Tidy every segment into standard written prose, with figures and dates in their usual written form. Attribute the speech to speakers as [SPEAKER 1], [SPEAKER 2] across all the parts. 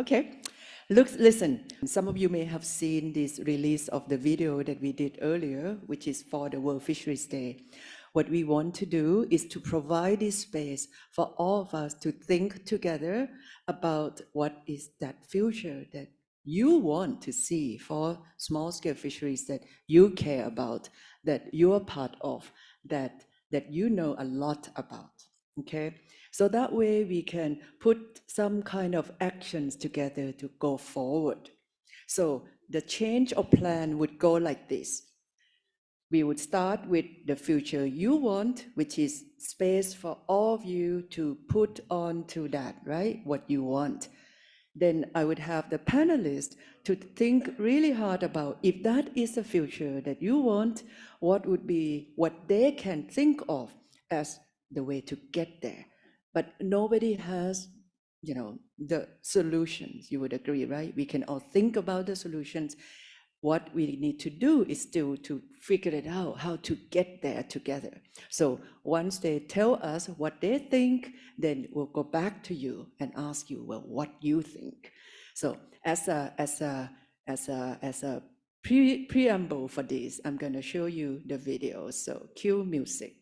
[SPEAKER 1] Okay, look, listen. Some of you may have seen this release of the video that we did earlier, which is for the World Fisheries Day. What we want to do is to provide this space for all of us to think together about what is that future that you want to see for small-scale fisheries that you care about, that you're part of, that you know a lot about. Okay, so that way we can put some kind of actions together to go forward. So the change of plan would go like this. We would start with the future you want, which is space for all of you to put on to that, right? What you want. Then I would have the panelists to think really hard about if that is the future that you want, what would be what they can think of as the way to get there. But nobody has, the solutions. You would agree, right? We can all think about the solutions. What we need to do is still to figure it out, how to get there together. So once they tell us what they think, then we'll go back to you and ask you, well, what you think. So as a preamble for this, I'm going to show you the video. So cue music.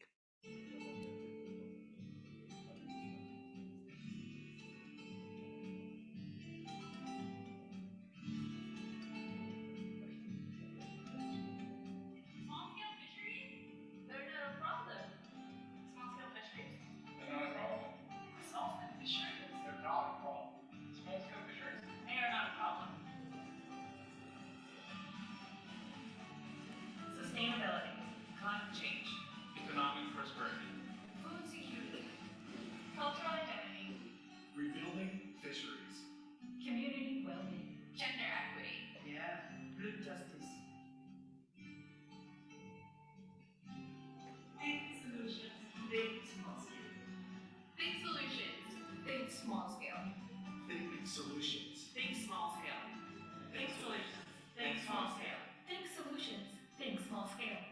[SPEAKER 1] Small-scale fisheries? They're not a problem. Small-scale fisheries? They're not a problem. Small-scale fisheries? They're not a problem. Small-scale fisheries? They are not a problem. Sustainability, climate change, economic prosperity, food security, cultural identity, rebuilding fisheries, community well-being, gender equity. Yeah, good justice. Big solutions, big small scale. Big solutions, big small scale. Big solutions, big small scale. Big solutions, big small scale. Big solutions, big small scale.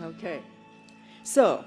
[SPEAKER 1] Okay, so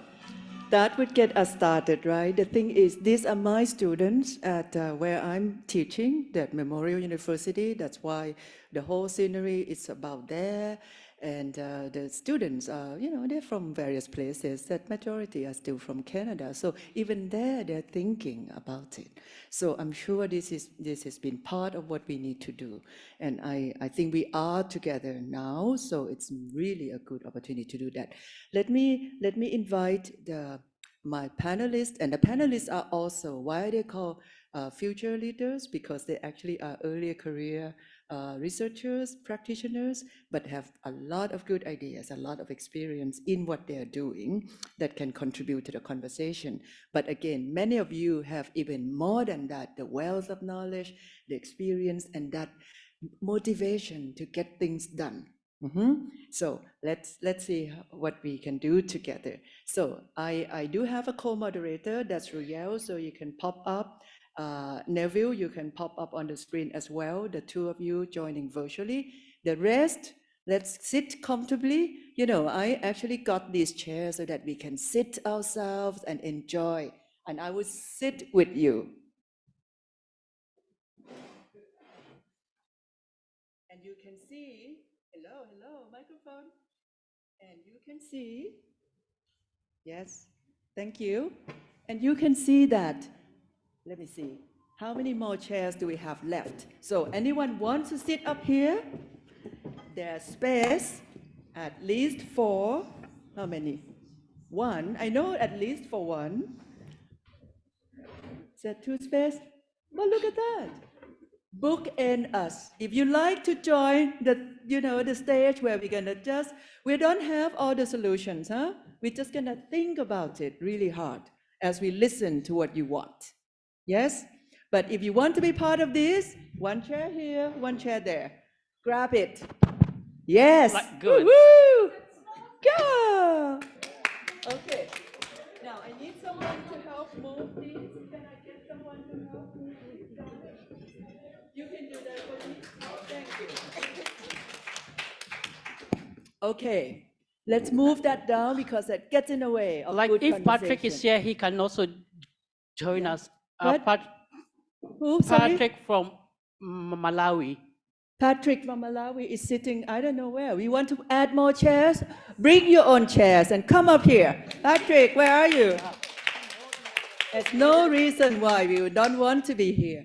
[SPEAKER 1] that would get us started, right? The thing is, these are my students at where I'm teaching, at Memorial University. That's why the whole scenery is about there. And the students are, they're from various places. That majority are still from Canada. So even there, they're thinking about it. So I'm sure this has been part of what we need to do. And I think we are together now. So it's really a good opportunity to do that. Let me invite my panelists, and the panelists are also why they call future leaders, because they actually are earlier career researchers, practitioners, but have a lot of good ideas, a lot of experience in what they are doing that can contribute to the conversation. But again, many of you have even more than that, the wealth of knowledge, the experience, and that motivation to get things done. So let's see what we can do together. So I do have a co-moderator, that's Royale, so you can pop up. Neville, you can pop up on the screen as well, the two of you joining virtually. The rest, let's sit comfortably. I actually got these chairs so that we can sit ourselves and enjoy. And I will sit with you. And you can see, hello, microphone. And you can see, yes, thank you. And you can see that, let me see, how many more chairs do we have left? So anyone wants to sit up here? There's space, at least for, how many? One, I know at least for one. Is that two space? Well, look at that. Bookend us. If you like to join the stage where we don't have all the solutions, huh? We're just gonna think about it really hard as we listen to what you want. Yes? But if you want to be part of this, one chair here, one chair there. Grab it. Yes.
[SPEAKER 2] Good.
[SPEAKER 1] Woo-hoo! Go! Okay. Now I need someone to help move these. Can I get someone to help move these? You can do that for me. Thank you. Okay. Let's move that down because that gets in the way of
[SPEAKER 2] Like
[SPEAKER 1] good
[SPEAKER 2] if Patrick is
[SPEAKER 1] conversation.
[SPEAKER 2] here, he can also join
[SPEAKER 1] Yeah.
[SPEAKER 2] us.
[SPEAKER 1] Who, sorry?
[SPEAKER 2] Patrick from Malawi.
[SPEAKER 1] Patrick from Malawi is sitting, I don't know where. We want to add more chairs? Bring your own chairs and come up here. Patrick, where are you? There's no reason why we don't want to be here.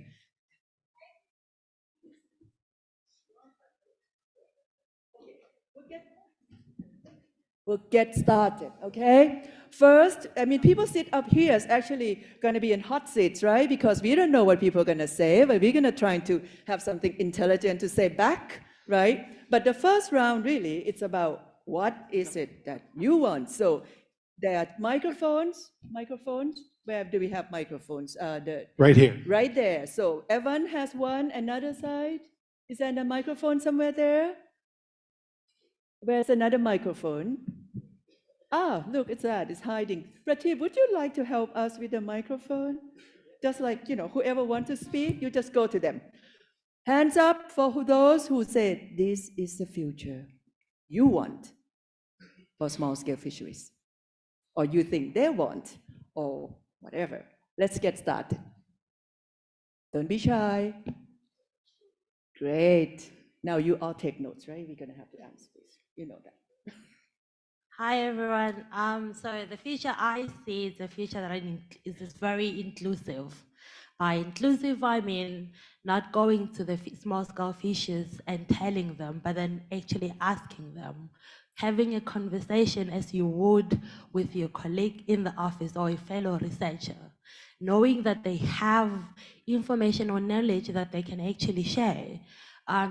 [SPEAKER 1] We'll get started, okay? First, I mean, people sit up here is actually going to be in hot seats, right? Because we don't know what people are going to say, but we're going to try to have something intelligent to say back, right? But the first round, really, it's about what is it that you want? So there are microphones. Where do we have microphones?
[SPEAKER 3] Right here.
[SPEAKER 1] Right there. So Evan has one, another side. Is there a microphone somewhere there? Where's another microphone? Ah, look, it's hiding. Prateep, would you like to help us with the microphone? Just like, whoever wants to speak, you just go to them. Hands up for those who said, this is the future you want for small-scale fisheries, or you think they want, or whatever. Let's get started. Don't be shy. Great. Now you all take notes, right? We're going to have to answer this. You know that.
[SPEAKER 4] Hi everyone. So the future I see is a future that is very inclusive. By inclusive, I mean not going to the small-scale fishers and telling them, but then actually asking them, having a conversation as you would with your colleague in the office or a fellow researcher, knowing that they have information or knowledge that they can actually share.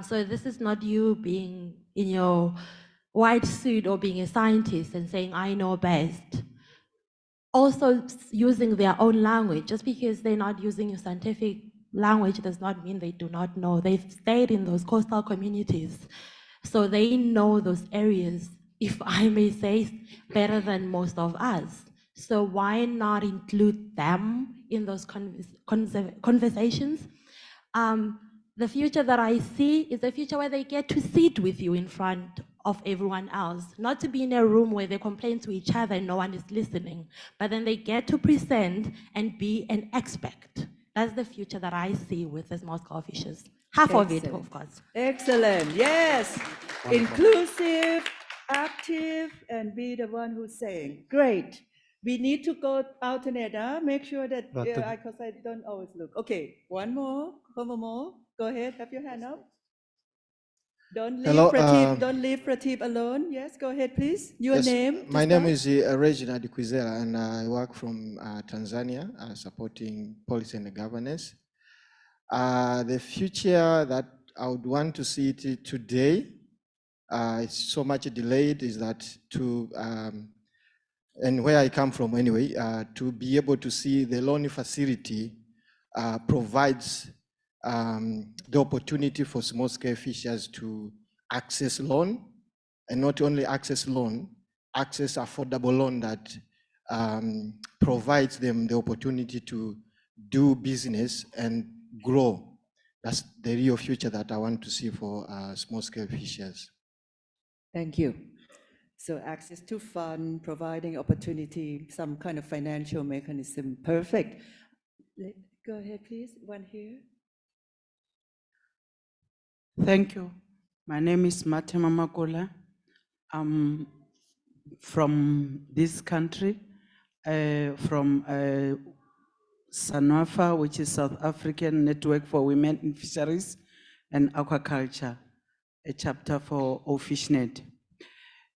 [SPEAKER 4] So this is not you being in your white suit or being a scientist and saying, I know best. Also using their own language. Just because they're not using a scientific language does not mean they do not know. They've stayed in those coastal communities. So they know those areas, if I may say, better than most of us. So why not include them in those conversations? The future that I see is a future where they get to sit with you in front of everyone else, not to be in a room where they complain to each other and no one is listening, but then they get to present and be an expert. That's the future that I see with the small-scale fishers. Half of it, of course.
[SPEAKER 1] Excellent, yes.
[SPEAKER 3] Wonderful.
[SPEAKER 1] Inclusive, active, and be the one who's saying. Great. We need to go alternate, make sure that, because I don't always look. Okay, one more, couple more. Go ahead, have your hand up. Don't leave
[SPEAKER 3] Hello,
[SPEAKER 1] Prateep alone. Yes, go ahead, please. Your
[SPEAKER 3] yes,
[SPEAKER 1] name.
[SPEAKER 3] my name is Reginald Kwizera, and I work from Tanzania, supporting policy and governance. The future that I would want to see it today, it's so much delayed, is that and where I come from anyway, to be able to see the loan facility provides the opportunity for small-scale fishers to access loan, and not only access loan, access affordable loan that provides them the opportunity to do business and grow. That's the real future that I want to see for small-scale fishers.
[SPEAKER 1] Thank you. So access to fund, providing opportunity, some kind of financial mechanism. Perfect. Go ahead, please. One here.
[SPEAKER 5] Thank you. My name is Matema Makola. I'm from this country, from SANWAFA, which is South African Network for Women in Fisheries and Aquaculture, a chapter for OFishNet.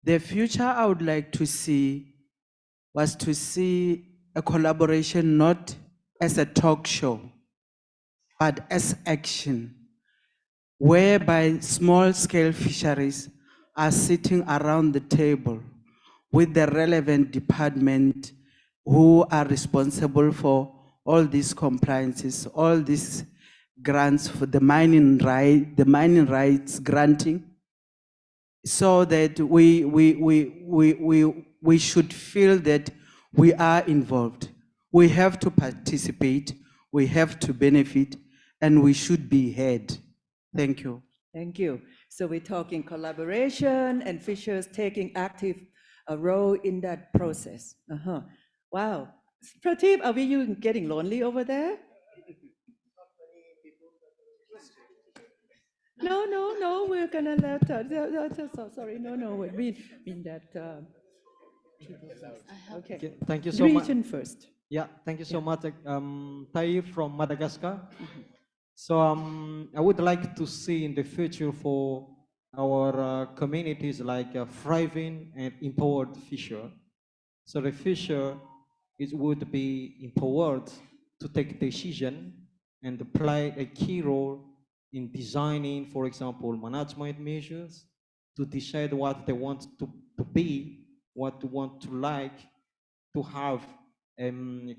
[SPEAKER 5] The future I would like to see was to see a collaboration not as a talk show, but as action, whereby small-scale fisheries are sitting around the table with the relevant department who are responsible for all these compliances, all these grants for the mining rights granting, so that we should feel that we are involved. We have to participate, we have to benefit, and we should be heard. Thank you.
[SPEAKER 1] Thank you. So we're talking collaboration and fishers taking active a role in that process. Uh-huh. Wow. Prateep, are you getting lonely over there? No, we're gonna let, sorry, no, we mean that, people first. Okay.
[SPEAKER 6] Okay, thank you so much.
[SPEAKER 1] Region first.
[SPEAKER 6] Yeah, thank you so
[SPEAKER 1] Yeah.
[SPEAKER 6] much. Tahir from Madagascar. So I would like to see in the future for our communities like thriving and empowered fisher. So the fisher would be empowered to take decision and play a key role in designing, for example, management measures to decide what they want to be, what they want to like, to have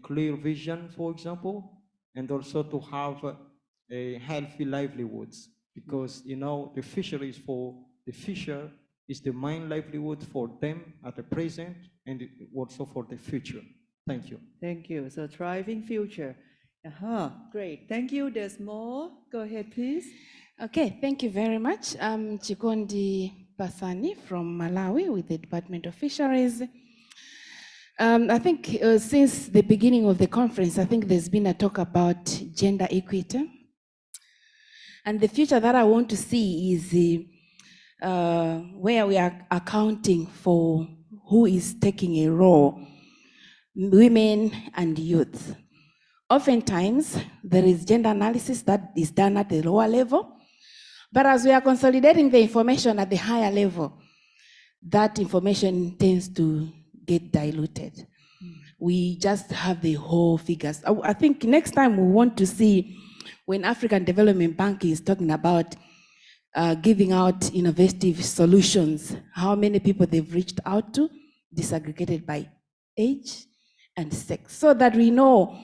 [SPEAKER 6] clear vision, for example, and also to have a healthy livelihoods. Because you know the fisheries for the fisher is the main livelihood for them at the present and also for the future. Thank you.
[SPEAKER 1] Thank you. So thriving future. Great. Thank you. There's more. Go ahead, please.
[SPEAKER 7] Okay, thank you very much. I'm Chikondi Pasani from Malawi with the Department of Fisheries. I think since the beginning of the conference, I think there's been a talk about gender equity. And the future that I want to see is where we are accounting for who is taking a role, women and youth. Oftentimes, there is gender analysis that is done at the lower level, but as we are consolidating the information at the higher level, that information tends to get diluted. We just have the whole figures. I think next time we want to see when African Development Bank is talking about giving out innovative solutions, how many people they've reached out to, disaggregated by age and sex, so that we know.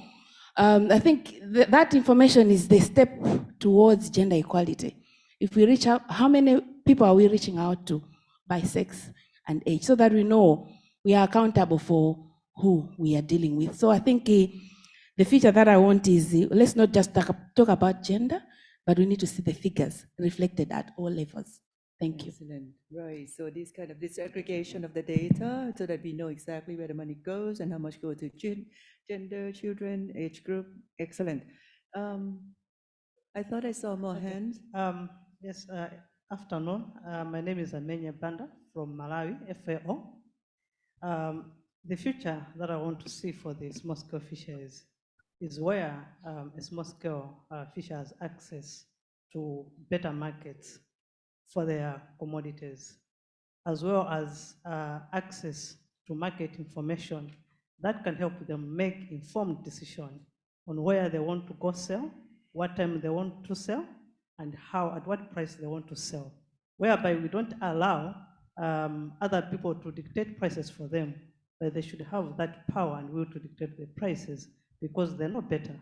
[SPEAKER 7] I think that information is the step towards gender equality. If we reach out, how many people are we reaching out to by sex and age, so that we know we are accountable for who we are dealing with. So I think the future that I want is, let's not just talk about gender, but we need to see the figures reflected at all levels. Thank you.
[SPEAKER 1] Excellent. Right. So this kind of disaggregation of the data so that we know exactly where the money goes and how much goes to gender, children, age group. Excellent. I thought I saw more hands.
[SPEAKER 8] Yes, afternoon. My name is Amenya Banda from Malawi, FAO. The future that I want to see for the small-scale fisheries is where a small-scale fisher has access to better markets for their commodities, as well as access to market information that can help them make informed decision on where they want to go sell, what time they want to sell, and how, at what price they want to sell, whereby we don't allow other people to dictate prices for them, but they should have that power and will to dictate the prices because they know better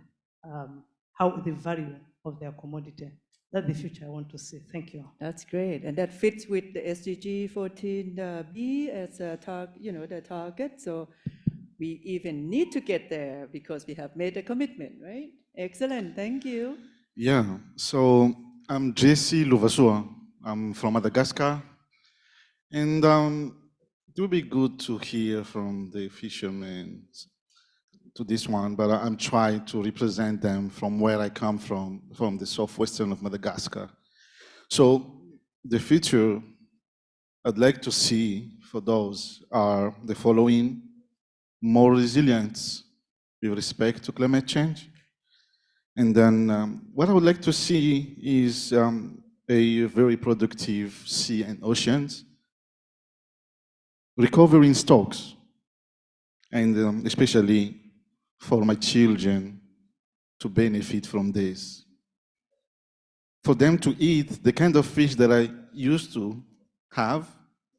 [SPEAKER 8] how the value of their commodity. That's the future I want to see. Thank you.
[SPEAKER 1] That's great. And that fits with the SDG 14B as a the target. So we even need to get there because we have made a commitment, right? Excellent. Thank you.
[SPEAKER 9] Yeah, so I'm JC Luvasua. I'm from Madagascar. And it would be good to hear from the fishermen to this one, but I'm trying to represent them from where I come from the southwestern of Madagascar. So the future I'd like to see for those are the following: more resilience with respect to climate change. And then what I would like to see is a very productive sea and oceans, recovering stocks, and especially for my children to benefit from this. For them to eat the kind of fish that I used to have.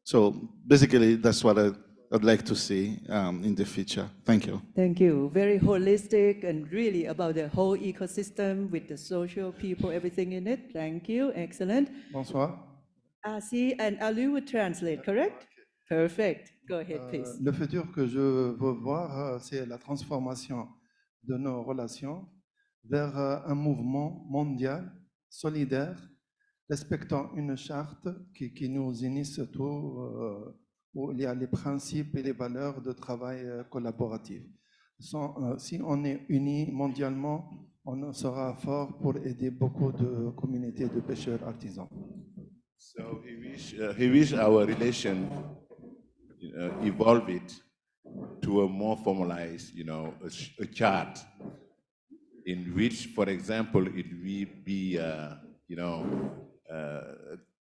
[SPEAKER 9] So basically, that's what I'd like to see in the future. Thank you.
[SPEAKER 1] Thank you. Very holistic and really about the whole ecosystem with the social people, everything in it. Thank you. Excellent.
[SPEAKER 10] Bonsoir.
[SPEAKER 1] Asi and Ali would translate, correct? Perfect. Go ahead, please.
[SPEAKER 10] Le futur que je veux voir, c'est la transformation de nos relations vers un mouvement mondial, solidaire, respectant une charte qui nous unisse tous où il y a les principes et les valeurs de travail collaboratif. Si on est unis mondialement, on sera fort pour aider beaucoup de communautés de pêcheurs artisans.
[SPEAKER 11] So he wish our relation evolve it to a more formalized, a chart in which, for example, it will be,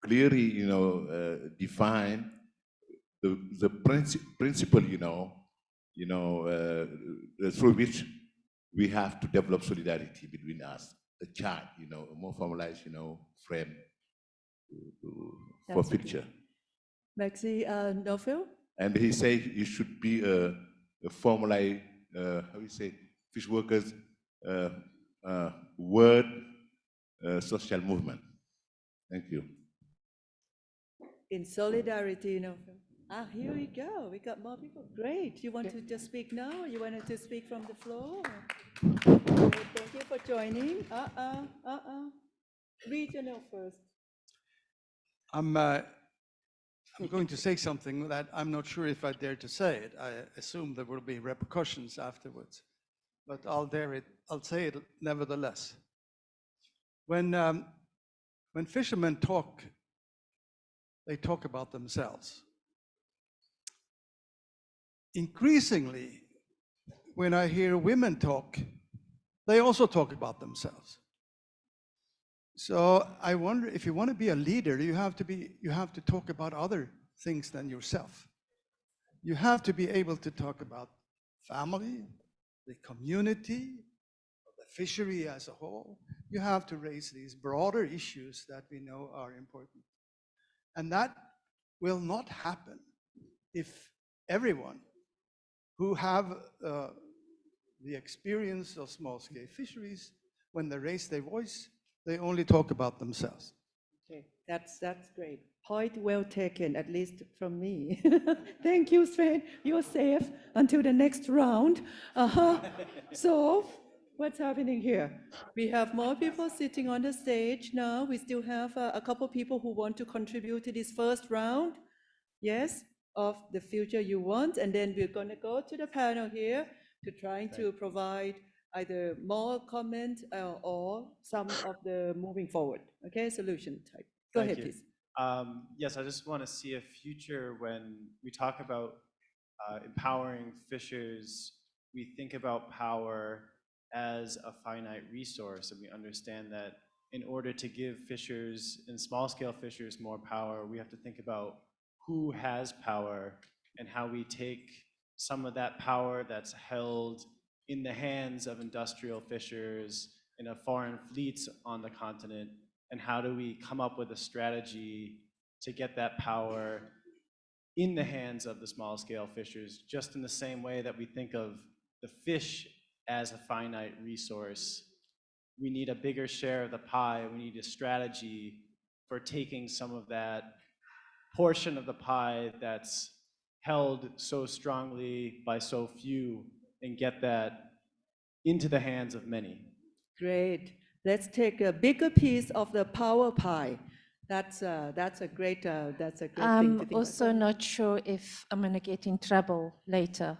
[SPEAKER 11] clearly, define the principle, through which we have to develop solidarity between us, a chart, a more formalized, frame for
[SPEAKER 1] That's okay.
[SPEAKER 11] picture.
[SPEAKER 1] Maxi Novel?
[SPEAKER 11] And he said it should be a formalized, how you say, fish workers word social movement. Thank you.
[SPEAKER 1] In solidarity, Novel. Here we go. We got more people. Great. You want to just speak now, or you wanted to speak from the floor? Okay, thank you for joining. Regional first.
[SPEAKER 12] I'm going to say something that I'm not sure if I dare to say it. I assume there will be repercussions afterwards, but I'll say it nevertheless. When fishermen talk, they talk about themselves. Increasingly, when I hear women talk, they also talk about themselves. So I wonder, if you want to be a leader, you have to talk about other things than yourself. You have to be able to talk about family, the community, the fishery as a whole. You have to raise these broader issues that we know are important. And that will not happen if everyone who have the experience of small-scale fisheries, when they raise their voice, they only talk about themselves.
[SPEAKER 1] Okay, that's great. Point well taken, at least from me. Thank you, Sven. You're safe until the next round. So, what's happening here? We have more people sitting on the stage now. We still have a couple people who want to contribute to this first round. Yes, of the future you want, and then we're going to go to the panel here to trying to provide either more comment or some of the moving forward, okay, solution type. Go ahead, please.
[SPEAKER 13] Yes, I just want to see a future when we talk about empowering fishers, we think about power as a finite resource, and we understand that in order to give fishers and small-scale fishers more power, we have to think about who has power and how we take some of that power that's held in the hands of industrial fishers in a foreign fleets on the continent, and how do we come up with a strategy to get that power in the hands of the small-scale fishers, just in the same way that we think of the fish as a finite resource. We need a bigger share of the pie. We need a strategy for taking some of that portion of the pie that's held so strongly by so few and get that into the hands of many.
[SPEAKER 1] Great. Let's take a bigger piece of the power pie. That's a great thing to think
[SPEAKER 14] I'm
[SPEAKER 1] about.
[SPEAKER 14] also not sure if I'm going to get in trouble later.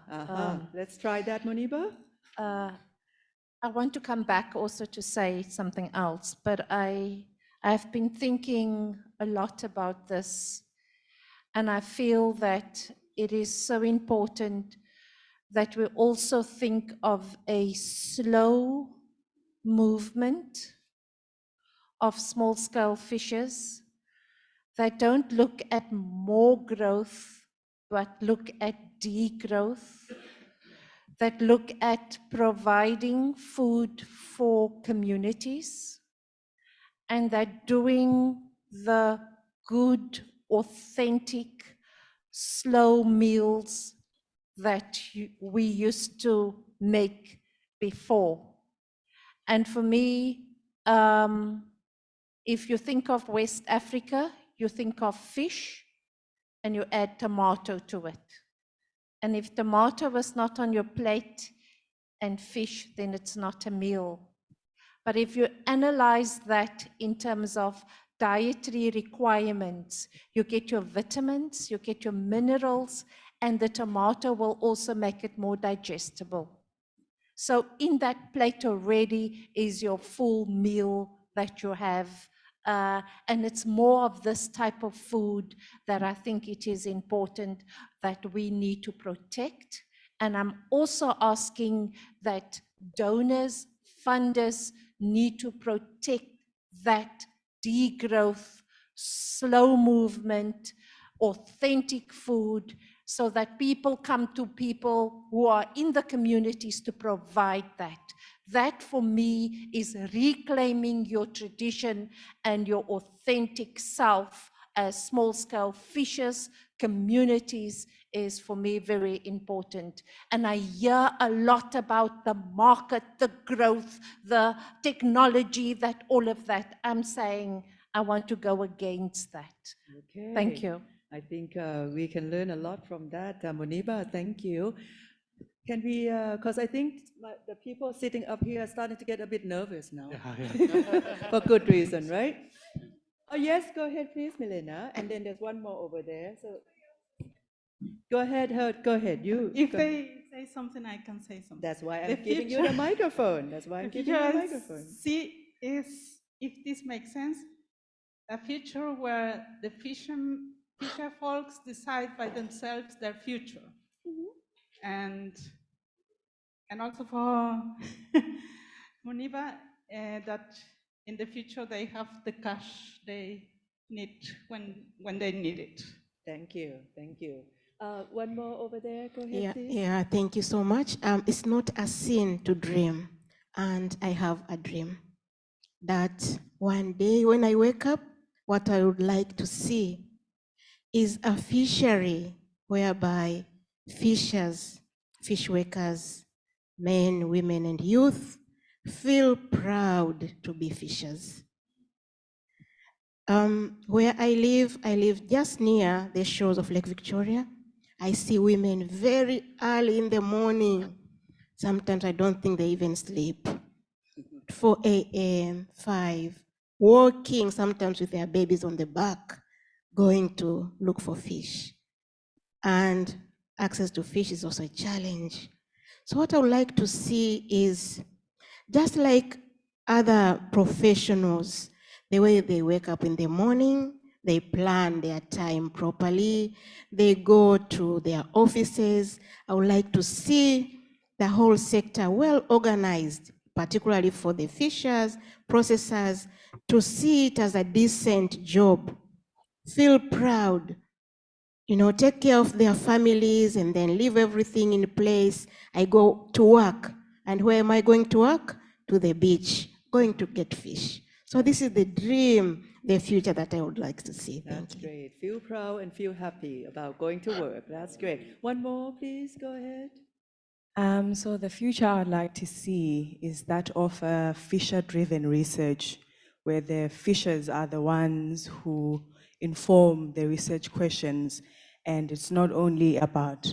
[SPEAKER 1] Let's try that, Muniba.
[SPEAKER 14] I want to come back also to say something else, but I've been thinking a lot about this, and I feel that it is so important that we also think of a slow movement of small-scale fishers that don't look at more growth, but look at degrowth, that look at providing food for communities, and that doing the good, authentic, slow meals that we used to make before. And for me, if you think of West Africa, you think of fish and you add tomato to it. And if tomato was not on your plate and fish, then it's not a meal. But if you analyze that in terms of dietary requirements. You get your vitamins, you get your minerals, and the tomato will also make it more digestible. So in that plate already is your full meal that you have. And it's more of this type of food that I think it is important that we need to protect. And I'm also asking that donors, funders need to protect that degrowth, slow movement, authentic food, so that people come to people who are in the communities to provide that. That for me is reclaiming your tradition and your authentic self as small-scale fishers, communities is for me very important. And I hear a lot about the market, the growth, the technology, that all of that. I'm saying I want to go against that.
[SPEAKER 1] Okay.
[SPEAKER 14] Thank you.
[SPEAKER 1] I think we can learn a lot from that. Muniba, thank you. Can we, because I think the people sitting up here are starting to get a bit nervous now. For good reason, right? Oh, yes, go ahead, please, Milena. And then there's one more over there. So go ahead, go ahead.
[SPEAKER 8] If
[SPEAKER 1] go.
[SPEAKER 8] they say something, I can say something.
[SPEAKER 1] That's why
[SPEAKER 8] The
[SPEAKER 1] I'm giving you
[SPEAKER 8] future-
[SPEAKER 1] the microphone. That's why I'm
[SPEAKER 8] the
[SPEAKER 1] giving you the
[SPEAKER 8] future
[SPEAKER 1] microphone.
[SPEAKER 8] See, is, if this makes sense, a future where the fisher folks decide by themselves their future. And also for Muniba, that in the future they have the cash they need when they need it.
[SPEAKER 1] Thank you, thank you. One more over there, go ahead, please.
[SPEAKER 15] Yeah, thank you so much. It's not a sin to dream, and I have a dream that one day when I wake up, what I would like to see is a fishery whereby fishers, fish workers, men, women, and youth feel proud to be fishers. Where I live just near the shores of Lake Victoria. I see women very early in the morning. Sometimes I don't think they even sleep. 4 a.m., 5, walking sometimes with their babies on the back, going to look for fish. And access to fish is also a challenge. So what I would like to see is, just like other professionals, the way they wake up in the morning, they plan their time properly, they go to their offices. I would like to see the whole sector well organized, particularly for the fishers, processors, to see it as a decent job, feel proud, take care of their families and then leave everything in place. I go to work. And where am I going to work? To the beach, going to get fish. So this is the dream, the future that I would like to see.
[SPEAKER 1] That's great. Feel proud and feel happy about going to work. That's great. One more, please, go ahead.
[SPEAKER 16] So the future I'd like to see is that of fisher-driven research, where the fishers are the ones who inform the research questions. And it's not only about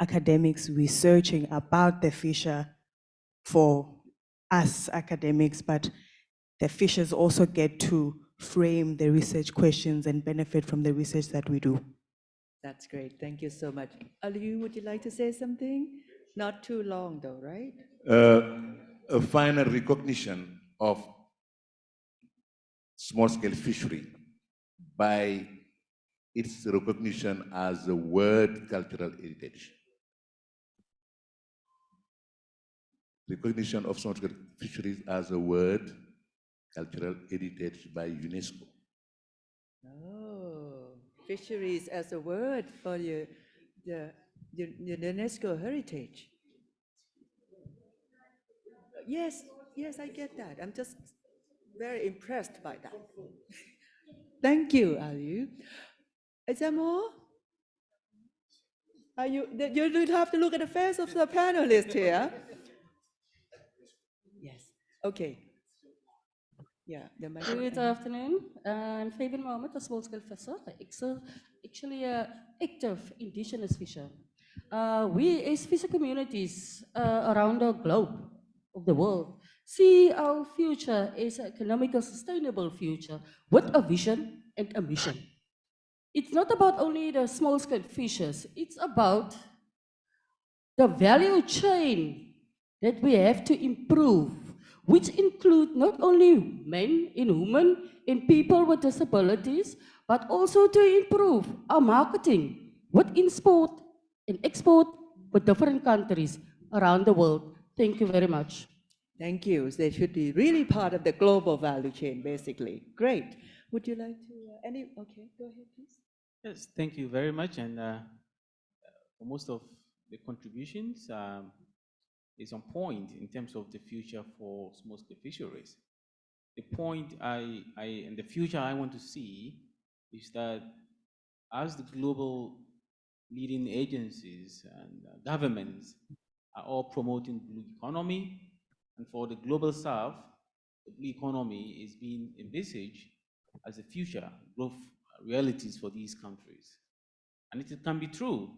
[SPEAKER 16] academics researching about the fisher for us academics, but the fishers also get to frame the research questions and benefit from the research that we do.
[SPEAKER 1] That's great. Thank you so much. Aliyu, would you like to say something? Not too long though, right?
[SPEAKER 11] A final recognition of small-scale fishery by its recognition as a world cultural heritage. Recognition of small-scale fisheries as a world cultural heritage by UNESCO.
[SPEAKER 1] Oh, fisheries as a word for the UNESCO heritage. Yes, yes, I get that. I'm just very impressed by that. Thank you, Aliyu. Is there more? Are you have to look at the face of the panelists here. Yes, okay. Yeah, the microphone.
[SPEAKER 17] Good afternoon. I'm Fabian Mohammed, a small-scale fisher, actually an active indigenous fisher. We as fisher communities around the globe, of the world, see our future as an economical sustainable future with a vision and a mission. It's not about only the small scale fishes, it's about the value chain that we have to improve, which include not only men and women and people with disabilities, but also to improve our marketing with import and export with different countries around the world. Thank you very much.
[SPEAKER 1] Thank you. They should be really part of the global value chain, basically. Great. Would you like to, okay, go ahead, please.
[SPEAKER 18] Yes, thank you very much. And for most of the contributions is on point in terms of the future for small-scale fisheries. The point in the future I want to see is that as the global leading agencies and governments are all promoting blue economy, and for the global south, the blue economy is being envisaged as a future growth realities for these countries. And it can be true,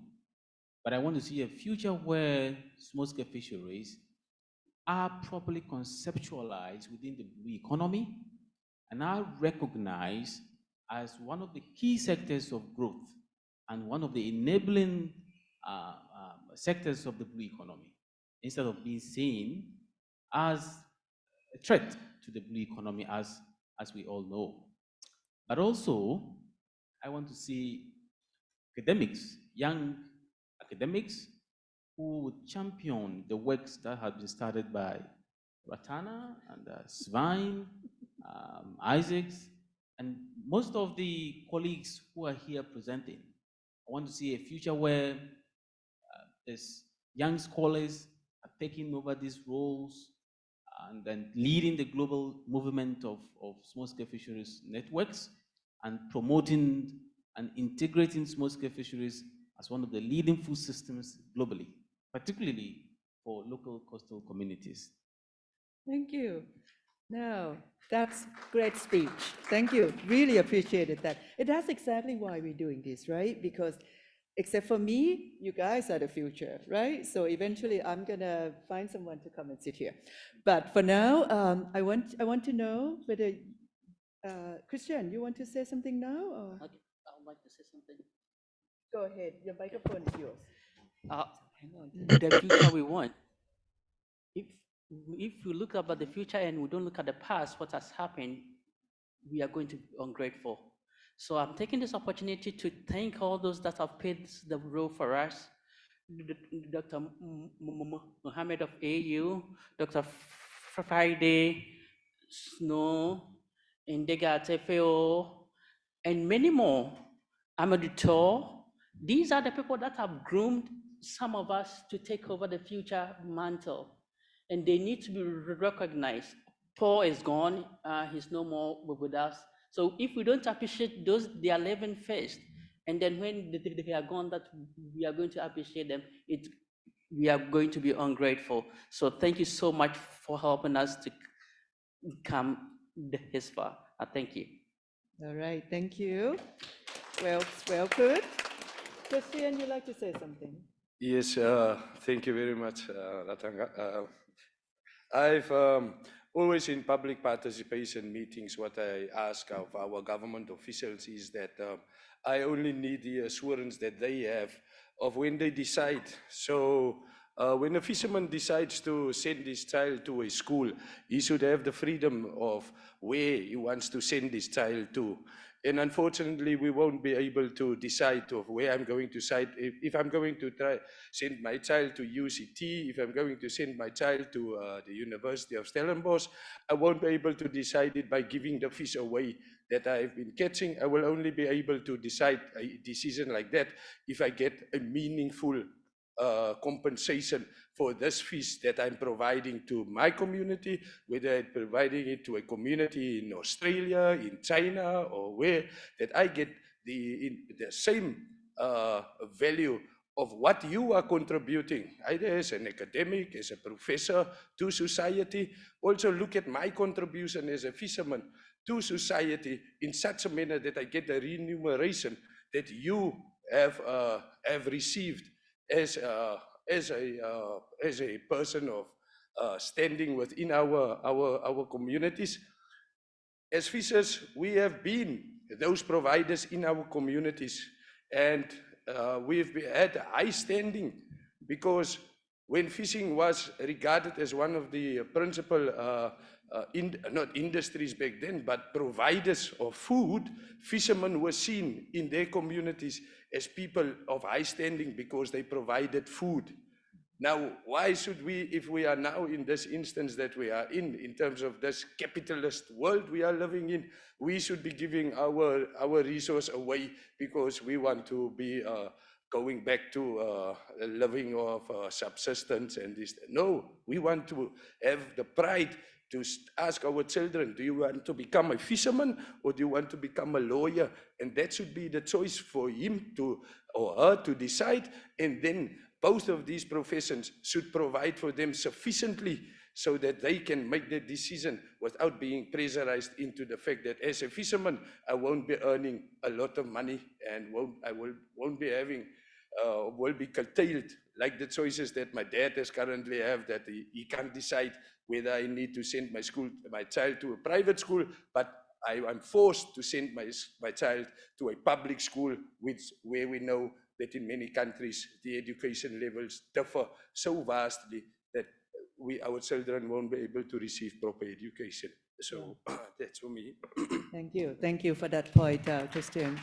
[SPEAKER 18] but I want to see a future where small-scale fisheries are properly conceptualized within the blue economy and are recognized as one of the key sectors of growth and one of the enabling sectors of the blue economy, instead of being seen as a threat to the blue economy, as we all know. But also, I want to see academics, young academics, who would champion the works that have been started by Ratana and Svein, Isaacs, and most of the colleagues who are here presenting. I want to see a future where these young scholars are taking over these roles and then leading the global movement of small-scale fisheries networks and promoting and integrating small-scale fisheries as one of the leading food systems globally, particularly for local coastal communities.
[SPEAKER 1] Thank you. No, that's great speech. Thank you. Really appreciated that. And that's exactly why we're doing this, right? Because except for me, you guys are the future, right? So eventually I'm gonna find someone to come and sit here. But for now, I want to know whether, Christian, you want to say something now? Or?
[SPEAKER 2] Okay, I would like to say something.
[SPEAKER 1] Go ahead, your microphone is yours.
[SPEAKER 2] The future we want. If we look about the future and we don't look at the past, what has happened, we are going to be ungrateful. So I'm taking this opportunity to thank all those that have played the role for us. Dr. Mohammed of AU, Dr. Friday, Snow, Indega Tefeo, and many more. Amadou Tor. These are the people that have groomed some of us to take over the future mantle, and they need to be recognized. Paul is gone, he's no more with us. So if we don't appreciate those, they are living first, and then when they are gone, that we are going to appreciate them, we are going to be ungrateful. So thank you so much for helping us to come this far. Thank you.
[SPEAKER 1] All right, thank you. Well put. Christian, you'd like to say something?
[SPEAKER 19] Yes, thank you very much, Ratanga. I've always in public participation meetings, what I ask of our government officials is that I only need the assurance that they have of when they decide. So when a fisherman decides to send his child to a school, he should have the freedom of where he wants to send his child to. And unfortunately, we won't be able to decide of where I'm going to side. If I'm going to try send my child to UCT, if I'm going to send my child to the University of Stellenbosch, I won't be able to decide it by giving the fish away that I've been catching. I will only be able to decide a decision like that if I get a meaningful compensation for this fish that I'm providing to my community, whether I'm providing it to a community in Australia, in China, or where, that I get the same value of what you are contributing, either as an academic, as a professor, to society. Also look at my contribution as a fisherman to society in such a manner that I get the remuneration that you have received as a person of standing within our communities. As fishers, we have been those providers in our communities, and we've had a high standing because when fishing was regarded as one of the principal, not industries back then, but providers of food, fishermen were seen in their communities as people of high standing because they provided food. Now, why should we, if we are now in this instance that we are in terms of this capitalist world we are living in, we should be giving our resource away because we want to be going back to living off subsistence and this. No, we want to have the pride to ask our children, do you want to become a fisherman or do you want to become a lawyer? And that should be the choice for him to or her to decide. And then both of these professions should provide for them sufficiently so that they can make the decision without being pressurized into the fact that as a fisherman, I won't be earning a lot of money and won't be having, will be curtailed like the choices that my dad has currently have, that he can't decide whether I need to send my child to a private school, but I'm forced to send my child to a public school, where we know that in many countries the education levels differ so vastly that our children won't be able to receive proper education. So that's for me.
[SPEAKER 1] Thank you for that point, Christian.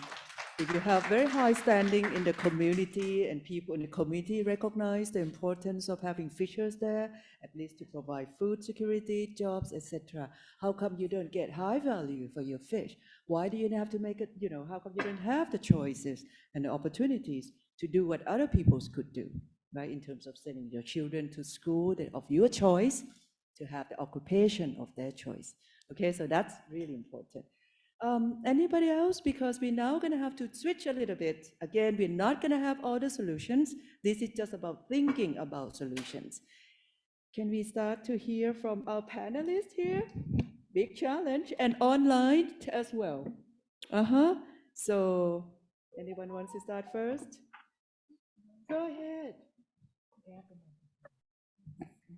[SPEAKER 1] If you have very high standing in the community and people in the community recognize the importance of having fishers there, at least to provide food security, jobs, etc., how come you don't get high value for your fish? Why do you have to make it, how come you don't have the choices and the opportunities to do what other peoples could do, right? In terms of sending your children to school of your choice, to have the occupation of their choice. Okay, so that's really important. Anybody else? Because we're now going to have to switch a little bit. Again, we're not going to have all the solutions. This is just about thinking about solutions. Can we start to hear from our panelists here? Big challenge, and online as well. So, anyone wants to start first? Go ahead.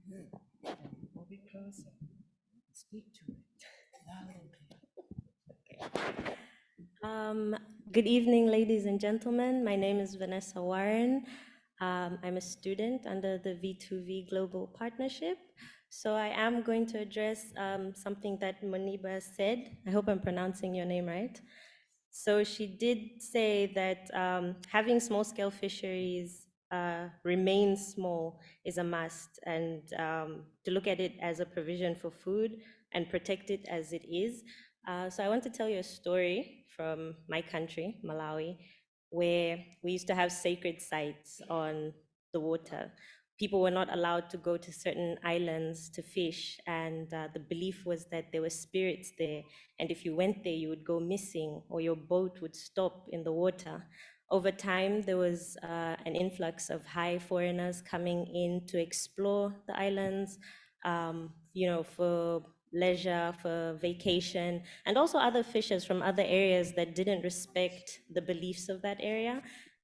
[SPEAKER 1] Move it closer. Speak to it loud and clear.
[SPEAKER 20] Good evening, ladies and gentlemen. My name is Vanessa Warren. I'm a student under the V2V Global Partnership. So I am going to address something that Moniba said. I hope I'm pronouncing your name right. So she did say that having small-scale fisheries remain small is a must, and to look at it as a provision for food and protect it as it is. So I want to tell you a story from my country, Malawi, where we used to have sacred sites on the water. People were not allowed to go to certain islands to fish, and the belief was that there were spirits there, and if you went there, you would go missing or your boat would stop in the water. Over time, there was an influx of high foreigners coming in to explore the islands, for leisure, for vacation, and also other fishers from other areas that didn't respect the beliefs of that area.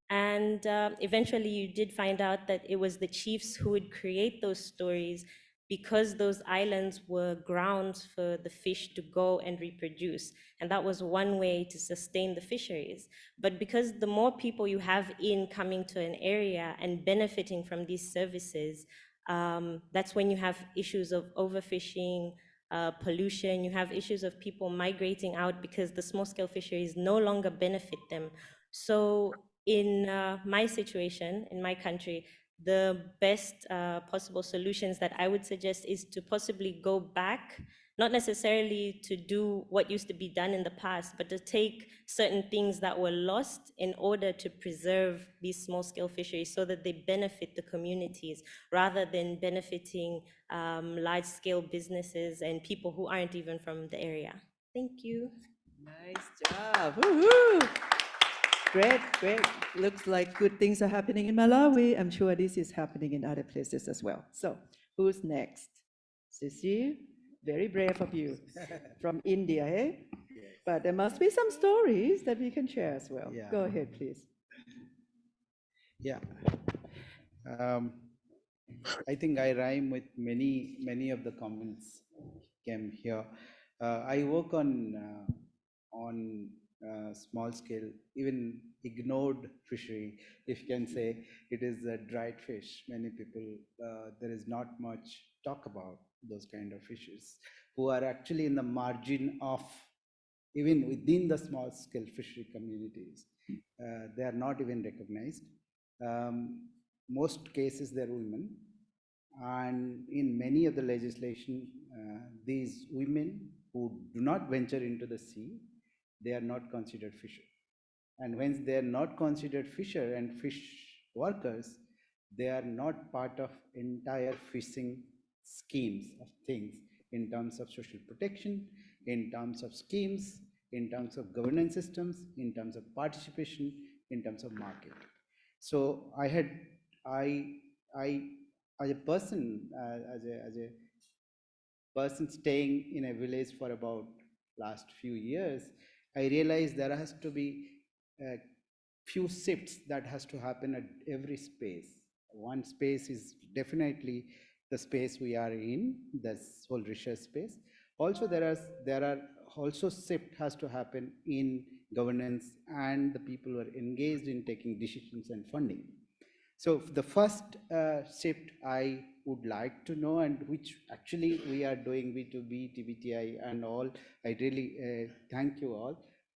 [SPEAKER 20] And eventually you did find out that it was the chiefs who would create those stories because those islands were grounds for the fish to go and reproduce. And that was one way to sustain the fisheries. But because the more people you have in coming to an area and benefiting from these services, that's when you have issues of overfishing, pollution, you have issues of people migrating out because the small-scale fisheries no longer benefit them. So in my situation, in my country, the best possible solutions that I would suggest is to possibly go back, not necessarily to do what used to be done in the past, but to take certain things that were lost in order to preserve these small-scale fisheries so that they benefit the communities rather than benefiting large-scale businesses and people who aren't even from the area. Thank you.
[SPEAKER 1] Nice job. Woo-hoo. Great, great. Looks like good things are happening in Malawi. I'm sure this is happening in other places as well. So, who's next? Sissy, very brave of you. From India, eh? But there must be some stories that we can share as well. Go ahead, please.
[SPEAKER 21] Yeah. Um,
[SPEAKER 5] I think I rhyme with many of the comments came here. I work on small scale, even ignored fishery, if you can say. It is a dried fish. Many people, there is not much talk about those kind of fishes who are actually in the margin of, even within the small scale fishery communities. They are not even recognized. Most cases they're women, and in many of the legislation, these women who do not venture into the sea, they are not considered fisher. And when they are not considered fisher and fish workers, they are not part of entire fishing schemes of things in terms of social protection, in terms of schemes, in terms of governance systems, in terms of participation, in terms of market. So I, as a person, as a person staying in a village for about last few years, I realized there has to be a few shifts that has to happen at every space. One space is definitely the space we are in, this whole research space. Also, there are also shift has to happen in governance and the people who are engaged in taking decisions and funding. So the first shift I would like to know, and which actually we are doing B2B, TBTI and all, I really thank you all.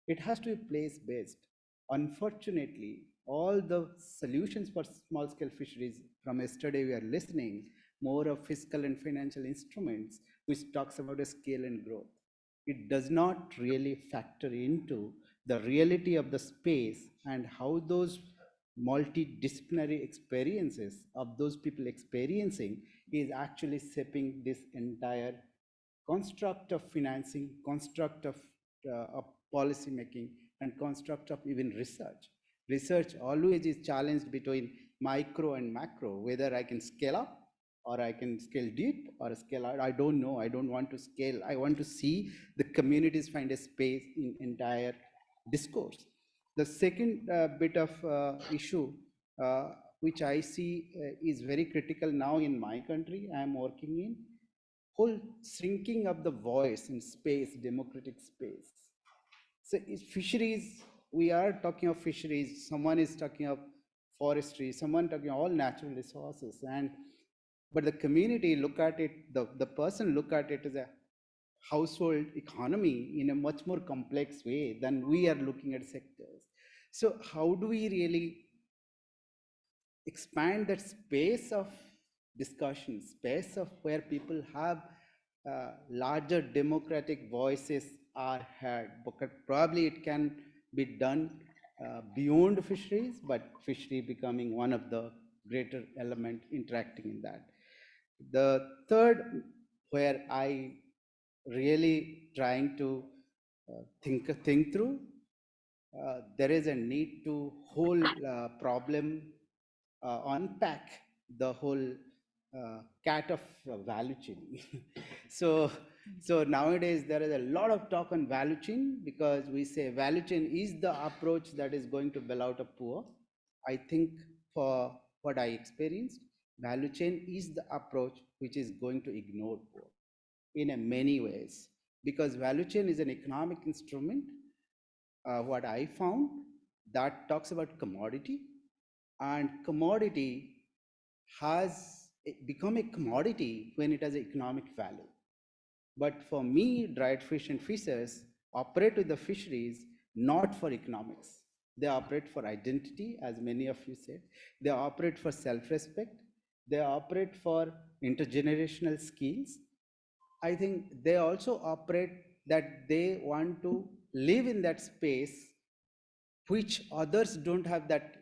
[SPEAKER 5] It has to be place-based. Unfortunately, all the solutions for small-scale fisheries from yesterday we are listening more of fiscal and financial instruments, which talks about a scale and growth. It does not really factor into the reality of the space and how those multidisciplinary experiences of those people experiencing is actually shaping this entire construct of financing, construct of policy making, and construct of even research. Research always is challenged between micro and macro, whether I can scale up or I can scale deep or scale out. I don't know. I don't want to scale. I want to see the communities find a space in entire discourse. The second bit of issue which I see is very critical now in my country I am working in, whole shrinking of the voice in space, democratic space. So fisheries, we are talking of fisheries, someone is talking of forestry, someone talking all natural resources, and but the community look at it, the person look at it as a household economy in a much more complex way than we are looking at sectors. So how do we really expand that space of discussion, space of where people have larger democratic voices are heard? Because probably it can be done beyond fisheries, but fishery becoming one of the greater element interacting in that. The third, where I really trying to think through, there is a need to whole problem unpack the whole cat of value chain. so nowadays there is a lot of talk on value chain because we say value chain is the approach that is going to bail out a poor. I think for what I experienced, value chain is the approach which is going to ignore poor in a many ways, because value chain is an economic instrument. What I found that talks about commodity, and commodity has become a commodity when it has economic value. But for me, dried fish and fishers operate with the fisheries not for economics. They operate for identity, as many of you said. They operate for self-respect. They operate for intergenerational skills. I think they also operate that they want to live in that space which others don't have that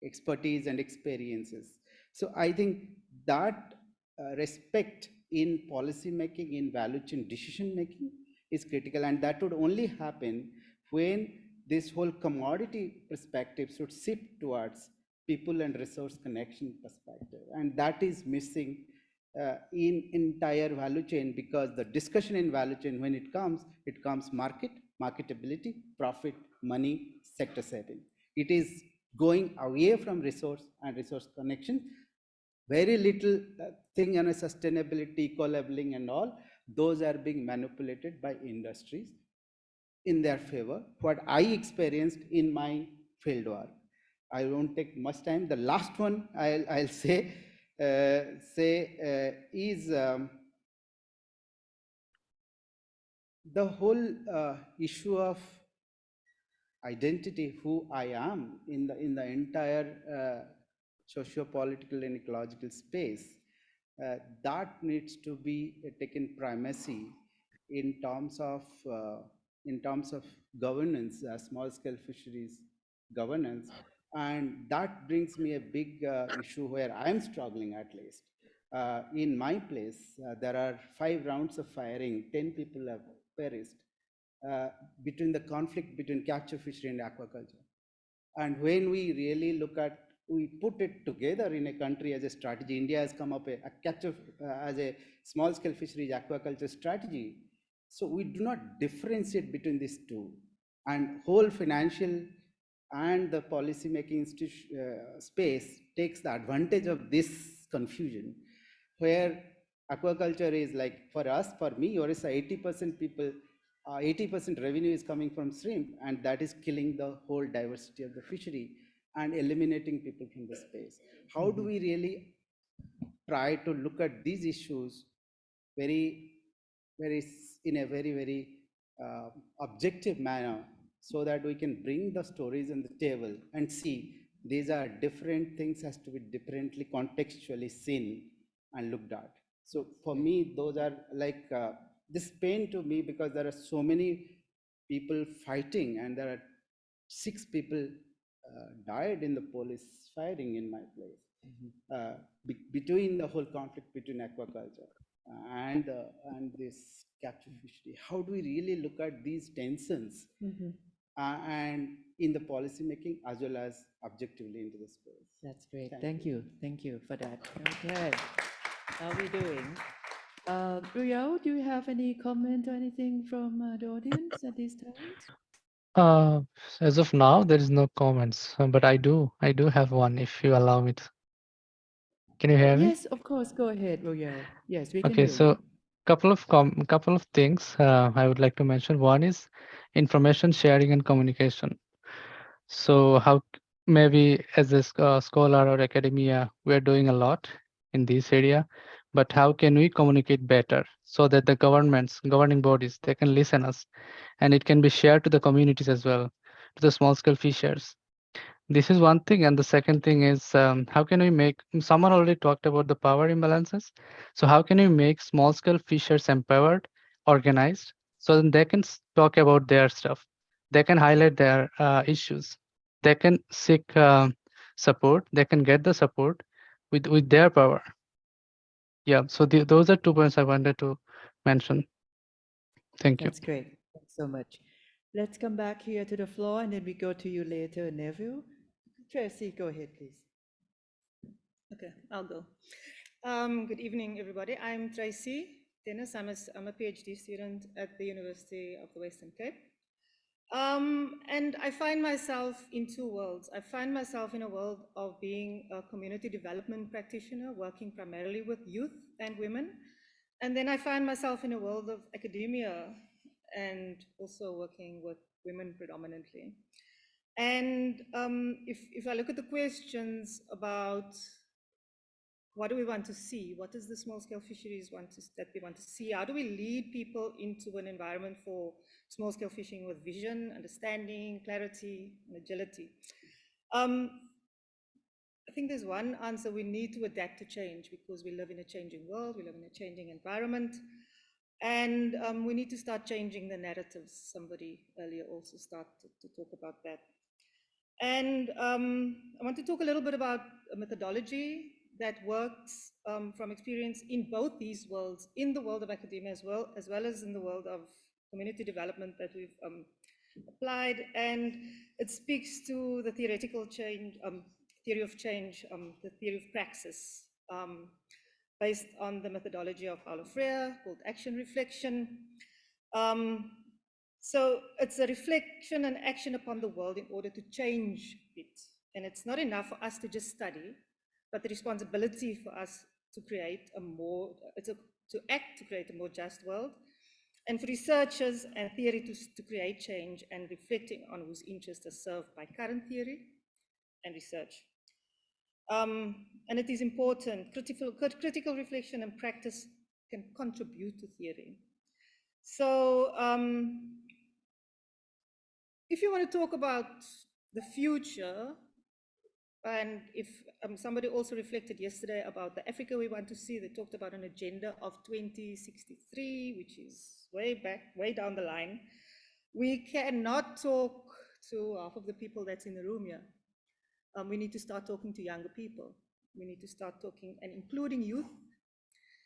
[SPEAKER 5] expertise and experiences. So I think that respect in policy making, in value chain decision making is critical, and that would only happen when this whole commodity perspective should shift towards people and resource connection perspective, and that is missing in entire value chain, because the discussion in value chain, when it comes market, marketability, profit, money, sector setting. It is going away from resource and resource connection.
[SPEAKER 21] Very little thing on a sustainability, eco-labeling and all, those are being manipulated by industries in their favor. What I experienced in my field work. I won't take much time. The last one I'll say is the whole issue of identity, who I am in the entire socio-political and ecological space. That needs to be taken primacy in terms of governance, small-scale fisheries governance, and that brings me a big issue where I am struggling at least. In my place, there are 5 rounds of firing, 10 people have perished between the conflict between capture fishery and aquaculture. And when we really look at, we put it together in a country as a strategy. India has come up a capture as a small scale fisheries aquaculture strategy. So we do not differentiate between these two. And whole financial and the policy making space takes the advantage of this confusion, where aquaculture is like for us, for me, or is 80% people 80% revenue is coming from shrimp, and that is killing the whole diversity of the fishery and eliminating people from the space. How do we really try to look at these issues very, in a very objective manner, so that we can bring the stories on the table and see these are different things, has to be differently contextually seen and looked at. So for me, those are like this pain to me, because there are so many people fighting, and there are 6 people died in the police firing in my place. Between the whole conflict between aquaculture and this capture fishery, how do we really look at these tensions and in the policy making as well as objectively into the space?
[SPEAKER 1] That's great. Thank you. Thank you for that. Okay. How are we doing? Rio, do you have any comment or anything from the audience at this time?
[SPEAKER 22] Uh, as of now, there is no comments, but I do have one, if you allow me to. Can you hear me?
[SPEAKER 1] Yes, of course. Go ahead, Rio. Yes, we can
[SPEAKER 22] Okay,
[SPEAKER 1] hear
[SPEAKER 22] so
[SPEAKER 1] you.
[SPEAKER 22] couple of things I would like to mention. One is information sharing and communication. So maybe as a scholar or academia, we are doing a lot in this area, but how can we communicate better so that the governing bodies, they can listen us, and it can be shared to the communities as well, to the small scale fishers. This is one thing, and the second thing is how can we make, someone already talked about the power imbalances. So how can we make small scale fishers empowered, organized, so then they can talk about their stuff, they can highlight their issues, they can seek support, they can get the support with their power. Yeah, so those are 2 points I wanted to mention. Thank you.
[SPEAKER 1] That's great. Thanks so much. Let's come back here to the floor, and then we go to you later, Neville. Tracy, go ahead, please.
[SPEAKER 23] Okay, I'll go. Good evening, everybody. I'm Tracy Dennis. I'm a PhD student at the University of the Western Cape. And I find myself in 2 worlds. I find myself in a world of being a community development practitioner, working primarily with youth and women. And then I find myself in a world of academia and also working with women predominantly. And if I look at the questions about what do we want to see? What is the small-scale fisheries that we want to see? How do we lead people into an environment for small-scale fishing with vision, understanding, clarity, and agility? I think there's one answer: we need to adapt to change, because we live in a changing world, we live in a changing environment, and we need to start changing the narratives. Somebody earlier also started to talk about that. And I want to talk a little bit about a methodology that works from experience in both these worlds, in the world of academia as well as in the world of community development that we've applied. And it speaks to the theoretical change, theory of change, the theory of praxis, based on the methodology of Paulo Freire called action reflection. So it's a reflection and action upon the world in order to change it. And it's not enough for us to just study, but the responsibility for us to create a more, to act to create a more just world, and for researchers and theory to create change and reflecting on whose interests are served by current theory and research. And it is important, critical reflection and practice can contribute to theory. So if you want to talk about the future, and if somebody also reflected yesterday about the Africa we want to see, they talked about an agenda of 2063, which is way back, way down the line. We cannot talk to half of the people that's in the room here. We need to start talking to younger people. We need to start talking and including youth,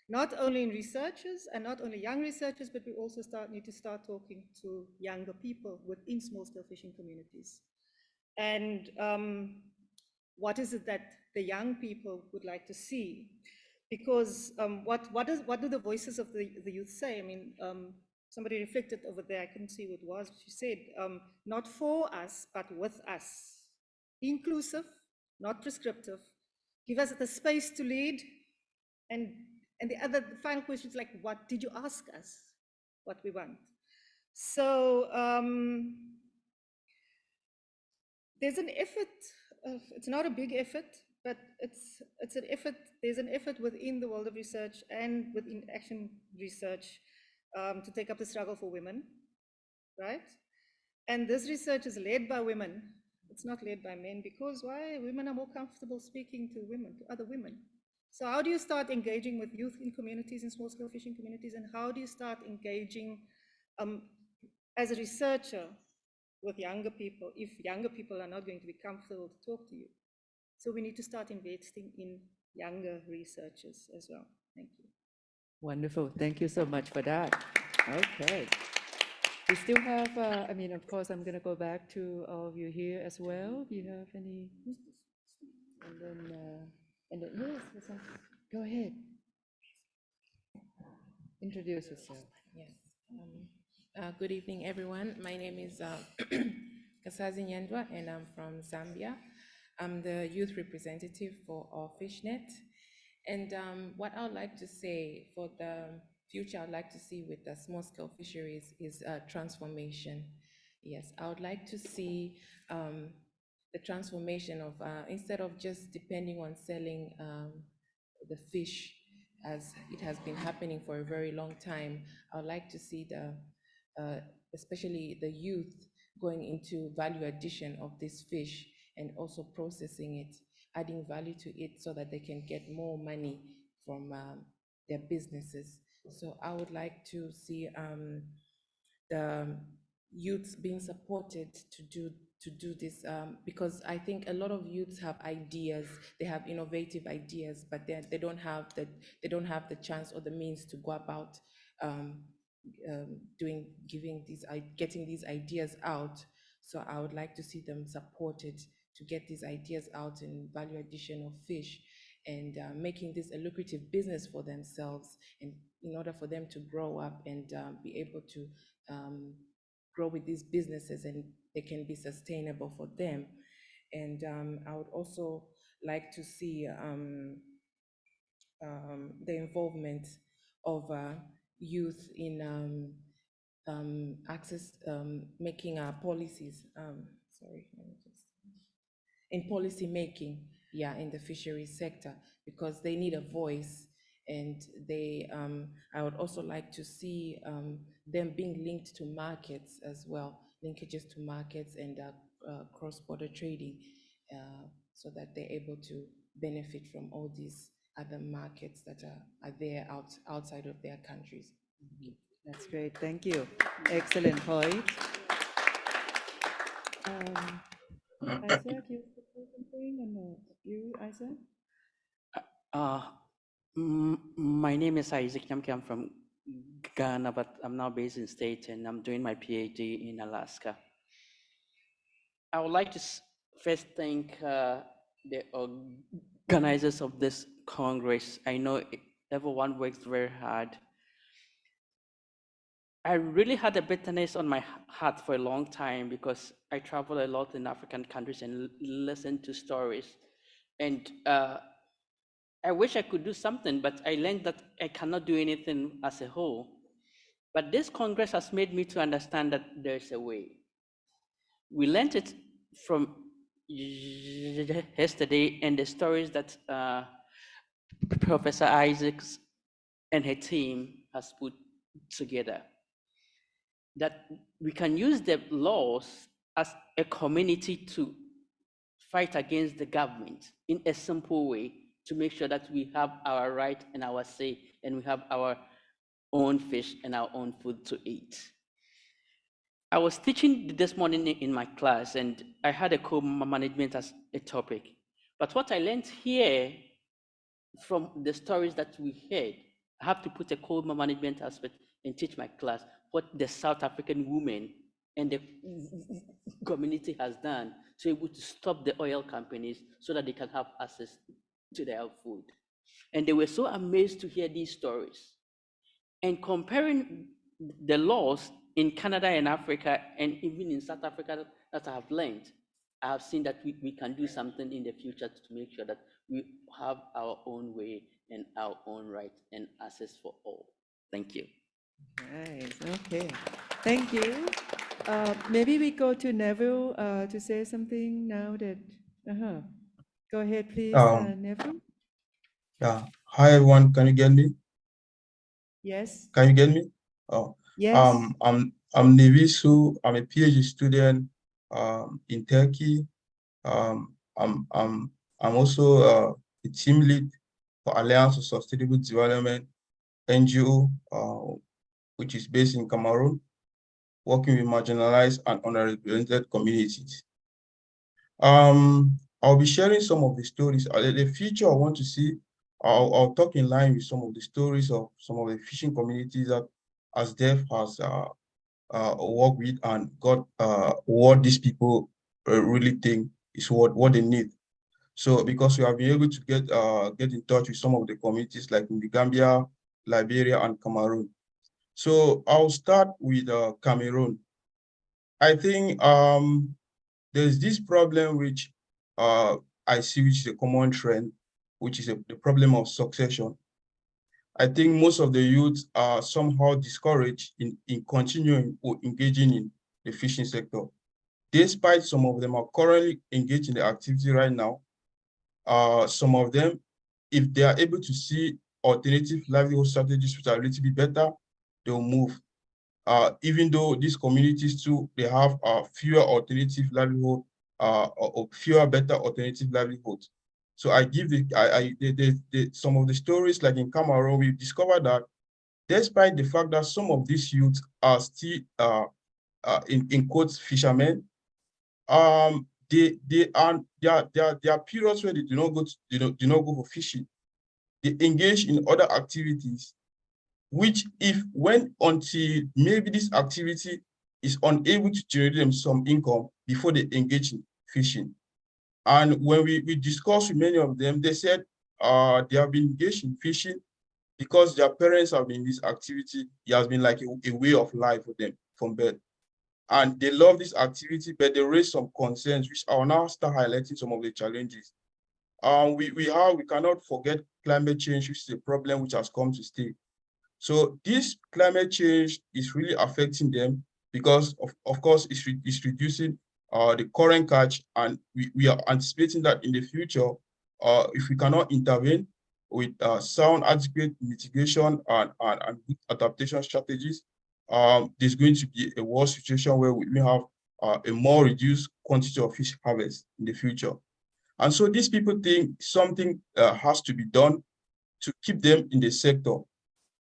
[SPEAKER 23] not only in researchers and not only young researchers, but we also need to start talking to younger people within small-scale fishing communities. And what is it that the young people would like to see? Because what do the voices of the youth say? I mean, somebody reflected over there, I couldn't see what it was. She said, not for us, but with us. Inclusive, not prescriptive. Give us the space to lead. And the final question is like, what did you ask us? What we want. So there's an effort, it's not a big effort, but it's an effort, there's an effort within the world of research and within action research to take up the struggle for women, right? And this research is led by women. It's not led by men because why? Women are more comfortable speaking to women, to other women. So how do you start engaging with youth in communities, in small-scale fishing communities, and how do you start engaging as a researcher with younger people if younger people are not going to be comfortable to talk to you? So we need to start investing in younger researchers as well. Thank you.
[SPEAKER 1] Wonderful. Thank you so much for that. Okay. We still have, I mean, of course, I'm going to go back to all of you here as well. Do you have any? And then yes, go ahead. Introduce yourself.
[SPEAKER 3] Yes. Good evening, everyone. My name is Kasazi Nyandwa, and I'm from Zambia. I'm the youth representative for our fishnet. And what I would like to say for the future, I'd like to see with the small-scale fisheries is transformation. Yes, I would like to see the transformation of, instead of just depending on selling the fish as it has been happening for a very long time, I would like to see especially the youth going into value addition of this fish and also processing it, adding value to it so that they can get more money from their businesses. So I would like to see the youths being supported to do this because I think a lot of youths have ideas, they have innovative ideas, but they don't have the chance or the means to go about getting these ideas out. So I would like to see them supported to get these ideas out in value addition of fish and making this a lucrative business for themselves, and in order for them to grow up and be able to grow with these businesses and they can be sustainable for them. And I would also like to see the involvement of youth in access, making policies. Sorry, let me just in policy making, yeah, in the fisheries sector, because they need a voice. And I would also like to see them being linked to markets as well, linkages to markets and cross-border trading, so that they're able to benefit from all these other markets that are there outside of their countries.
[SPEAKER 1] That's great. Thank you. Excellent point. Isaac, you propose something? And you, Isaac?
[SPEAKER 2] My name is Isaac Nyamke. I'm from Ghana, but I'm now based in States and I'm doing my PhD in Alaska. I would like to first thank the organizers of this Congress. I know everyone works very hard. I really had a bitterness on my heart for a long time because I travel a lot in African countries and listen to stories. And I wish I could do something, but I learned that I cannot do anything as a whole. But this Congress has made me to understand that there's a way. We learned it from yesterday and the stories that Professor Isaacs and her team has put together. That we can use the laws as a community to fight against the government in a simple way to make sure that we have our right and our say and we have our own fish and our own food to eat. I was teaching this morning in my class and I had a co-management as a topic. But what I learned here from the stories that we heard, I have to put a co-management aspect and teach my class what the South African women and the community has done to able to stop the oil companies so that they can have access to their food. And they were so amazed to hear these stories. And comparing the laws in Canada and Africa, and even in South Africa that I have learned, I have seen that we can do something in the future to make sure that we have our own way and our own right and access for all. Thank you.
[SPEAKER 1] Nice. Okay. Thank you. Maybe we go to Neville to say something now that. Go ahead, please, Neville.
[SPEAKER 4] Yeah. Hi, everyone. Can you get me?
[SPEAKER 1] Yes.
[SPEAKER 4] Can you get me? Oh,
[SPEAKER 1] Yes.
[SPEAKER 4] I'm Nevisu. I'm a PhD student in Turkey. I'm also a team lead for Alliance for Sustainable Development NGO, which is based in Cameroon, working with marginalized and underrepresented communities. I'll be sharing some of the stories. The future I want to see, I'll talk in line with some of the stories of some of the fishing communities that ASDEF has worked with and got what these people really think is what they need. So because we have been able to get in touch with some of the communities like in the Gambia, Liberia, and Cameroon. So I'll start with Cameroon. I think there's this problem which I see, which is a common trend, which is the problem of succession. I think most of the youth are somehow discouraged in continuing or engaging in the fishing sector. Despite some of them are currently engaged in the activity right now, some of them, if they are able to see alternative livelihood strategies which are a little bit better, they'll move. Even though these communities too, they have fewer alternative livelihood or fewer better alternative livelihoods. So I give some of the stories, like in Cameroon, we discovered that despite the fact that some of these youths are still in quotes fishermen, there are periods where they do not go for fishing. They engage in other activities, which until maybe this activity is unable to generate them some income before they engage in fishing. And when we discussed with many of them, they said they have been engaged in fishing because their parents have been in this activity. It has been like a way of life for them from birth. And they love this activity, but they raise some concerns, which I will now start highlighting some of the challenges. We cannot forget climate change, which is a problem which has come to stay. So this climate change is really affecting them because of course it's reducing the current catch, and we are anticipating that in the future, if we cannot intervene with sound, adequate mitigation and good adaptation strategies, there's going to be a worse situation where we may have a more reduced quantity of fish harvest in the future. And so these people think something has to be done to keep them in the sector.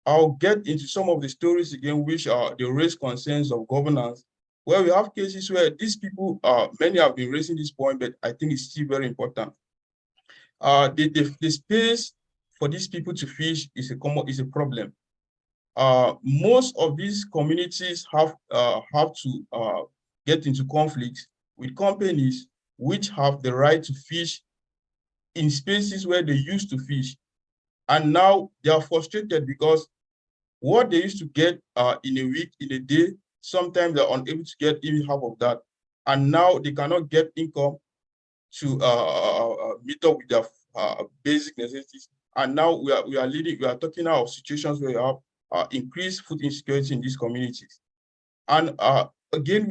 [SPEAKER 4] I'll get into some of the stories again, which they raise concerns of governance, where we have cases where these people, many have been raising this point, but I think it's still very important. The space for these people to fish is a problem. Most of these communities have to get into conflicts with companies which have the right to fish in spaces where they used to fish. And now they are frustrated because what they used to get in a week, in a day, sometimes they're unable to get even half of that. And now they cannot get income to meet up with basic necessities. And now we are talking now of situations where you have increased food insecurity in these communities. And again,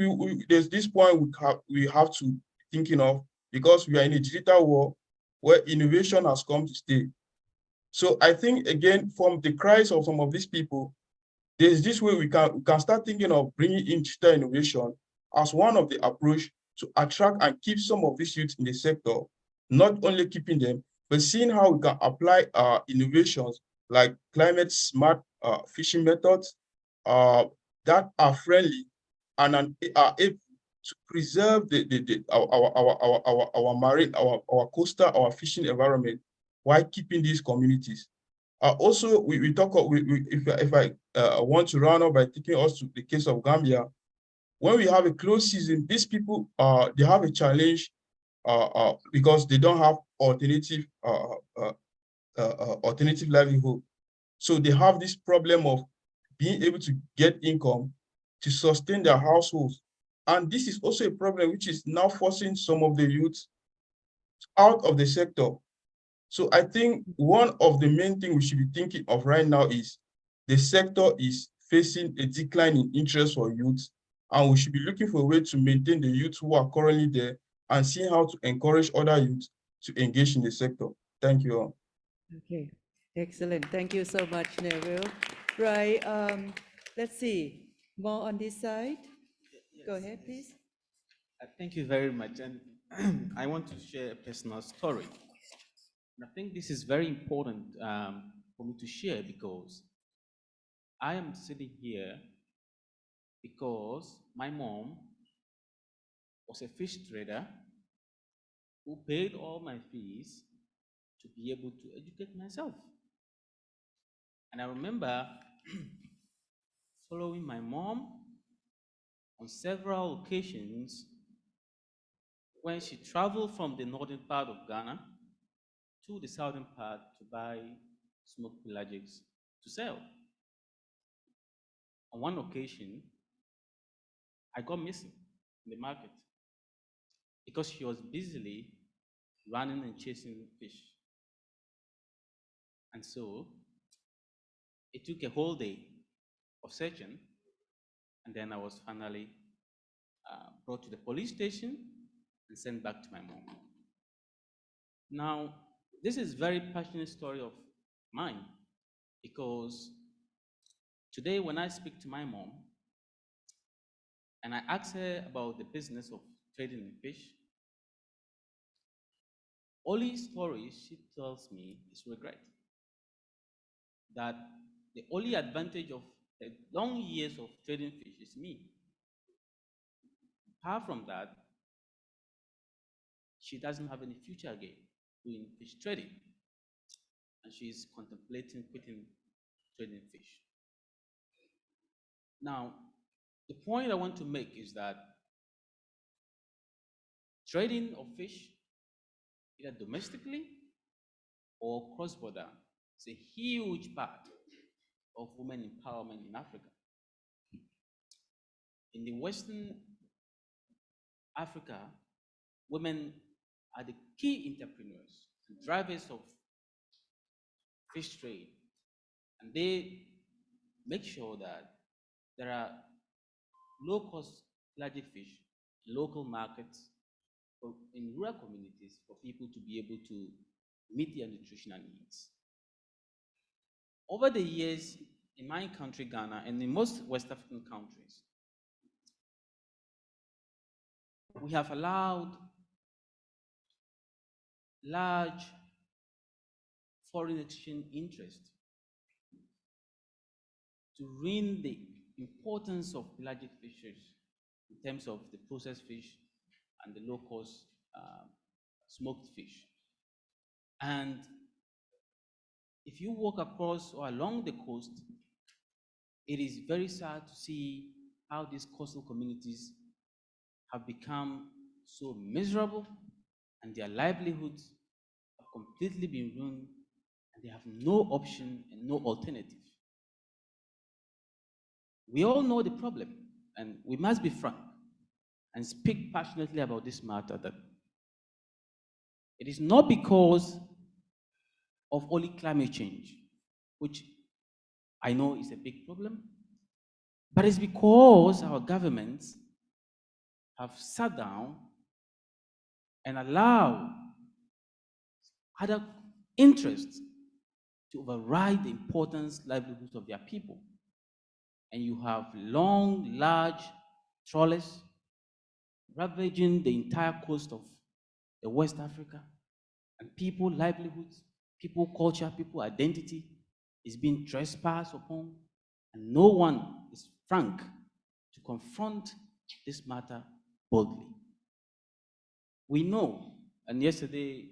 [SPEAKER 4] there's this point we have to be thinking of, because we are in a digital world where innovation has come to stay. So I think, again, from the cries of some of these people, there's this way we can start thinking of bringing in digital innovation as one of the approach to attract and keep some of these youth in the sector, not only keeping them, but seeing how we can apply innovations like climate smart fishing methods that are friendly and are able to preserve our marine, our coastal, our fishing environment, while keeping these communities. Also, we talk. If I want to round up by taking us to the case of Gambia, when we have a closed season, these people they have a challenge because they don't have alternative livelihood. So they have this problem of being able to get income to sustain their households, and this is also a problem which is now forcing some of the youth out of the sector. So I think one of the main things we should be thinking of right now is the sector is facing a decline in interest for youth, and we should be looking for a way to maintain the youth who are currently there and seeing how to encourage other youth to engage in the sector. Thank you all.
[SPEAKER 1] Okay, excellent. Thank you so much, Neville. Right, let's see, more on this side. Go ahead, please.
[SPEAKER 18] Thank you very much. And I want to share a personal story. And I think this is very important for me to share, because I am sitting here because my mom was a fish trader who paid all my fees to be able to educate myself. And I remember following my mom on several occasions when she traveled from the northern part of Ghana to the southern part to buy smoked pelagics to sell. On one occasion, I got missing in the market because she was busily running and chasing fish. And so it took a whole day of searching, and then I was finally brought to the police station and sent back to my mom. Now, this is a very passionate story of mine, because today when I speak to my mom and I ask her about the business of trading in fish, only story she tells me is regret. That the only advantage of the long years of trading fish is me. Apart from that, she doesn't have any future again doing fish trading, and she's contemplating quitting trading fish. Now, the point I want to make is that trading of fish, either domestically or cross-border, is a huge part of women empowerment in Africa. In the Western Africa, women are the key entrepreneurs and drivers of fish trade, and they make sure that there are low-cost pelagic fish in local markets in rural communities for people to be able to meet their nutritional needs. Over the years, in my country, Ghana, and in most West African countries, we have allowed large foreign exchange interest to ruin the importance of pelagic fisheries in terms of the processed fish and the low-cost smoked fish. And if you walk across or along the coast, it is very sad to see how these coastal communities have become so miserable, and their livelihoods have completely been ruined, and they have no option and no alternative. We all know the problem, and we must be frank and speak passionately about this matter, that it is not because of only climate change, which I know is a big problem, but it's because our governments have sat down and allowed other interests to override the importance livelihoods of their people. And you have long, large trawlers ravaging the entire coast of the West Africa, and people livelihoods, people culture, people identity is being trespassed upon, and no one is frank to confront this matter boldly. We know, and yesterday,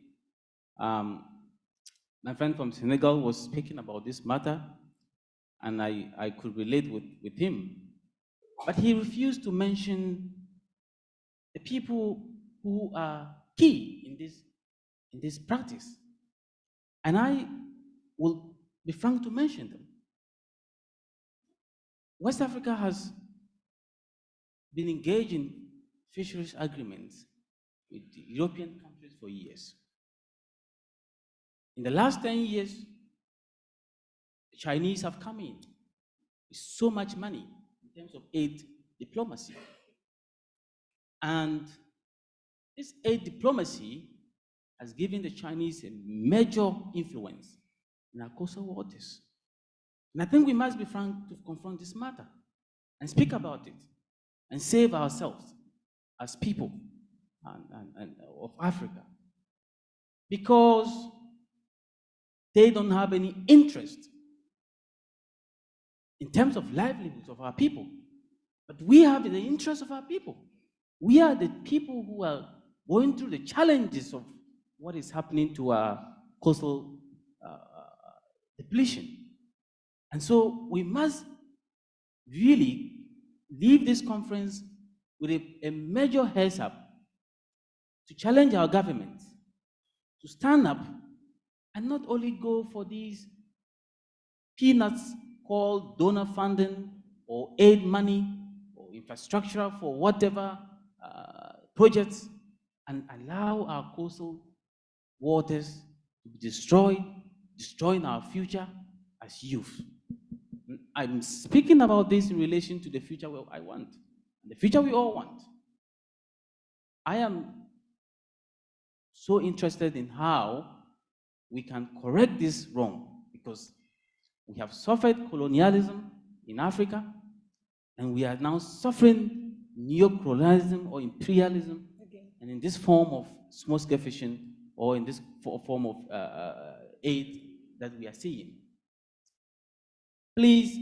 [SPEAKER 18] my friend from Senegal was speaking about this matter, and I could relate with him. But he refused to mention the people who are key in this practice. And I will be frank to mention them. West Africa has been engaged in fisheries agreements with the European countries for years. In the last 10 years, the Chinese have come in with so much money in terms of aid diplomacy. And this aid diplomacy has given the Chinese a major influence in our coastal waters. And I think we must be frank to confront this matter and speak about it and save ourselves as people of Africa. Because they don't have any interest in terms of livelihoods of our people. But we have the interest of our people. We are the people who are going through the challenges of what is happening to our coastal depletion. And so we must really leave this conference with a major heads up to challenge our government to stand up and not only go for these peanuts called donor funding or aid money or infrastructure for whatever projects, and allow our coastal waters to be destroyed, destroying our future as youth. I'm speaking about this in relation to the future I want, and the future we all want. I am so interested in how we can correct this wrong, because we have suffered colonialism in Africa, and we are now suffering neo-colonialism or imperialism, and in this form of small-scale fishing or in this form of aid that we are seeing. Please,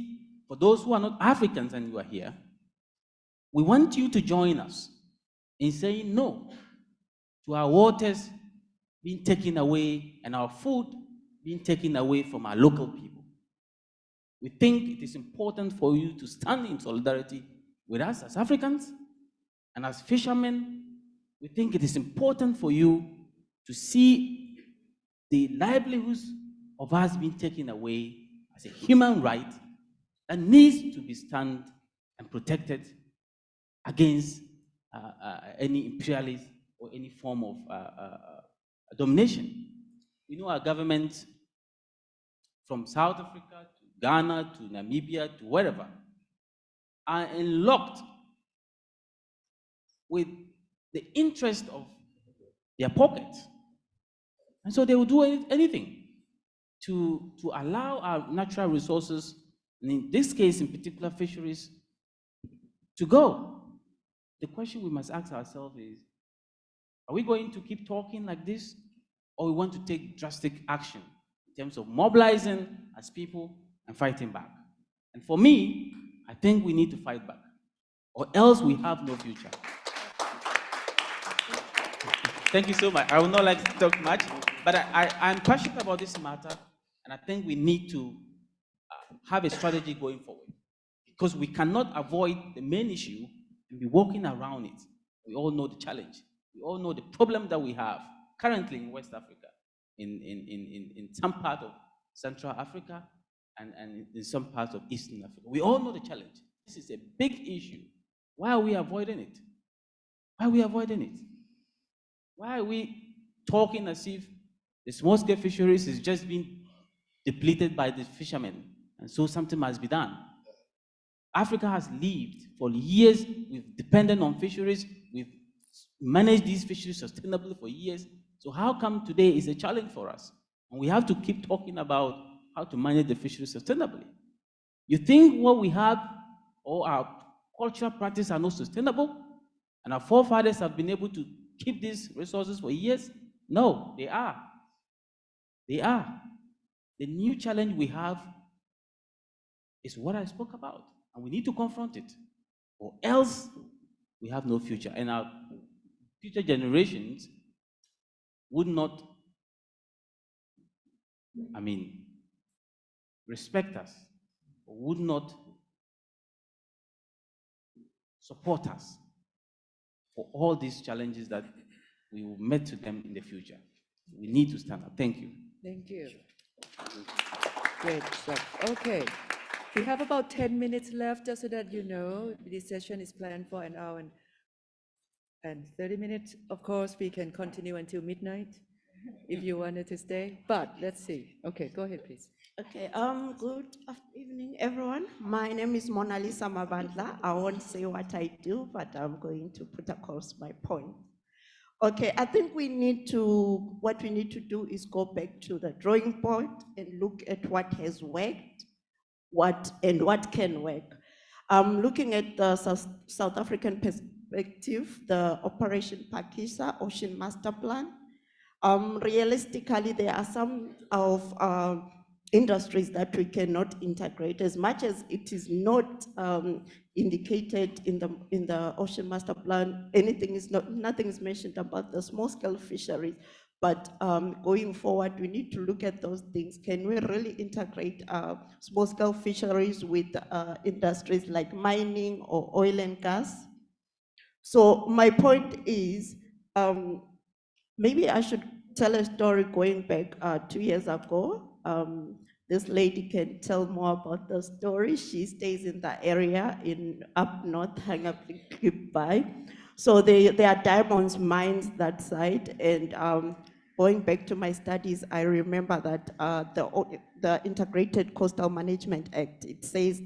[SPEAKER 18] for those who are not Africans and you are here, we want you to join us in saying no to our waters being taken away and our food being taken away from our local people. We think it is important for you to stand in solidarity with us as Africans and as fishermen. We think it is important for you to see the livelihoods of us being taken away as a human right that needs to be stand and protected against any imperialism or any form of domination. You know, our government from South Africa to Ghana to Namibia to wherever are locked with the interest of their pockets. And so they will do anything to allow our natural resources, and in this case in particular fisheries, to go. The question we must ask ourselves is, are we going to keep talking like this, or we want to take drastic action in terms of mobilizing as people and fighting back? And for me, I think we need to fight back, or else we have no future. Thank you so much. I would not like to talk much, but I'm passionate about this matter, and I think we need to have a strategy going forward, because we cannot avoid the main issue and be walking around it. We all know the challenge. We all know the problem that we have currently in West Africa, in some part of Central Africa, and in some parts of Eastern Africa. We all know the challenge. This is a big issue. Why are we avoiding it? Why are we avoiding it? Why are we talking as if The small-scale fisheries is just being depleted by the fishermen, and so something must be done. Africa has lived for years, we've depended on fisheries, we've managed these fisheries sustainably for years. So how come today is a challenge for us? And we have to keep talking about how to manage the fisheries sustainably. You think what we have or our cultural practice are not sustainable, and our forefathers have been able to keep these resources for years? No, they are. They are. The new challenge we have is what I spoke about, and we need to confront it, or else we have no future, and our future generations would not, respect us, or would not support us for all these challenges that we will meet to them in the future. We need to stand up. Thank you.
[SPEAKER 1] Thank you. Great stuff. Okay. We have about 10 minutes left, just so that you know. This session is planned for an hour and 30 minutes. Of course, we can continue until midnight if you wanted to stay, but let's see. Okay, go ahead, please.
[SPEAKER 6] Okay, good evening, everyone. My name is Mona Lisa Mabandla. I won't say what I do, but I'm going to put across my point. Okay, I think what we need to do is go back to the drawing board and look at what has worked, what can work. Looking at the South African perspective, the Operation Pakisa Ocean Master Plan, realistically, there are some of industries that we cannot integrate, as much as it is not indicated in the Ocean Master Plan. Nothing is mentioned about the small-scale fisheries. But going forward, we need to look at those things. Can we really integrate small-scale fisheries with industries like mining or oil and gas? So my point is, maybe I should tell a story going back 2 years ago. This lady can tell more about the story. She stays in the area in up north, by. So there are diamonds mines that side, and going back to my studies, I remember that the Integrated Coastal Management Act, it says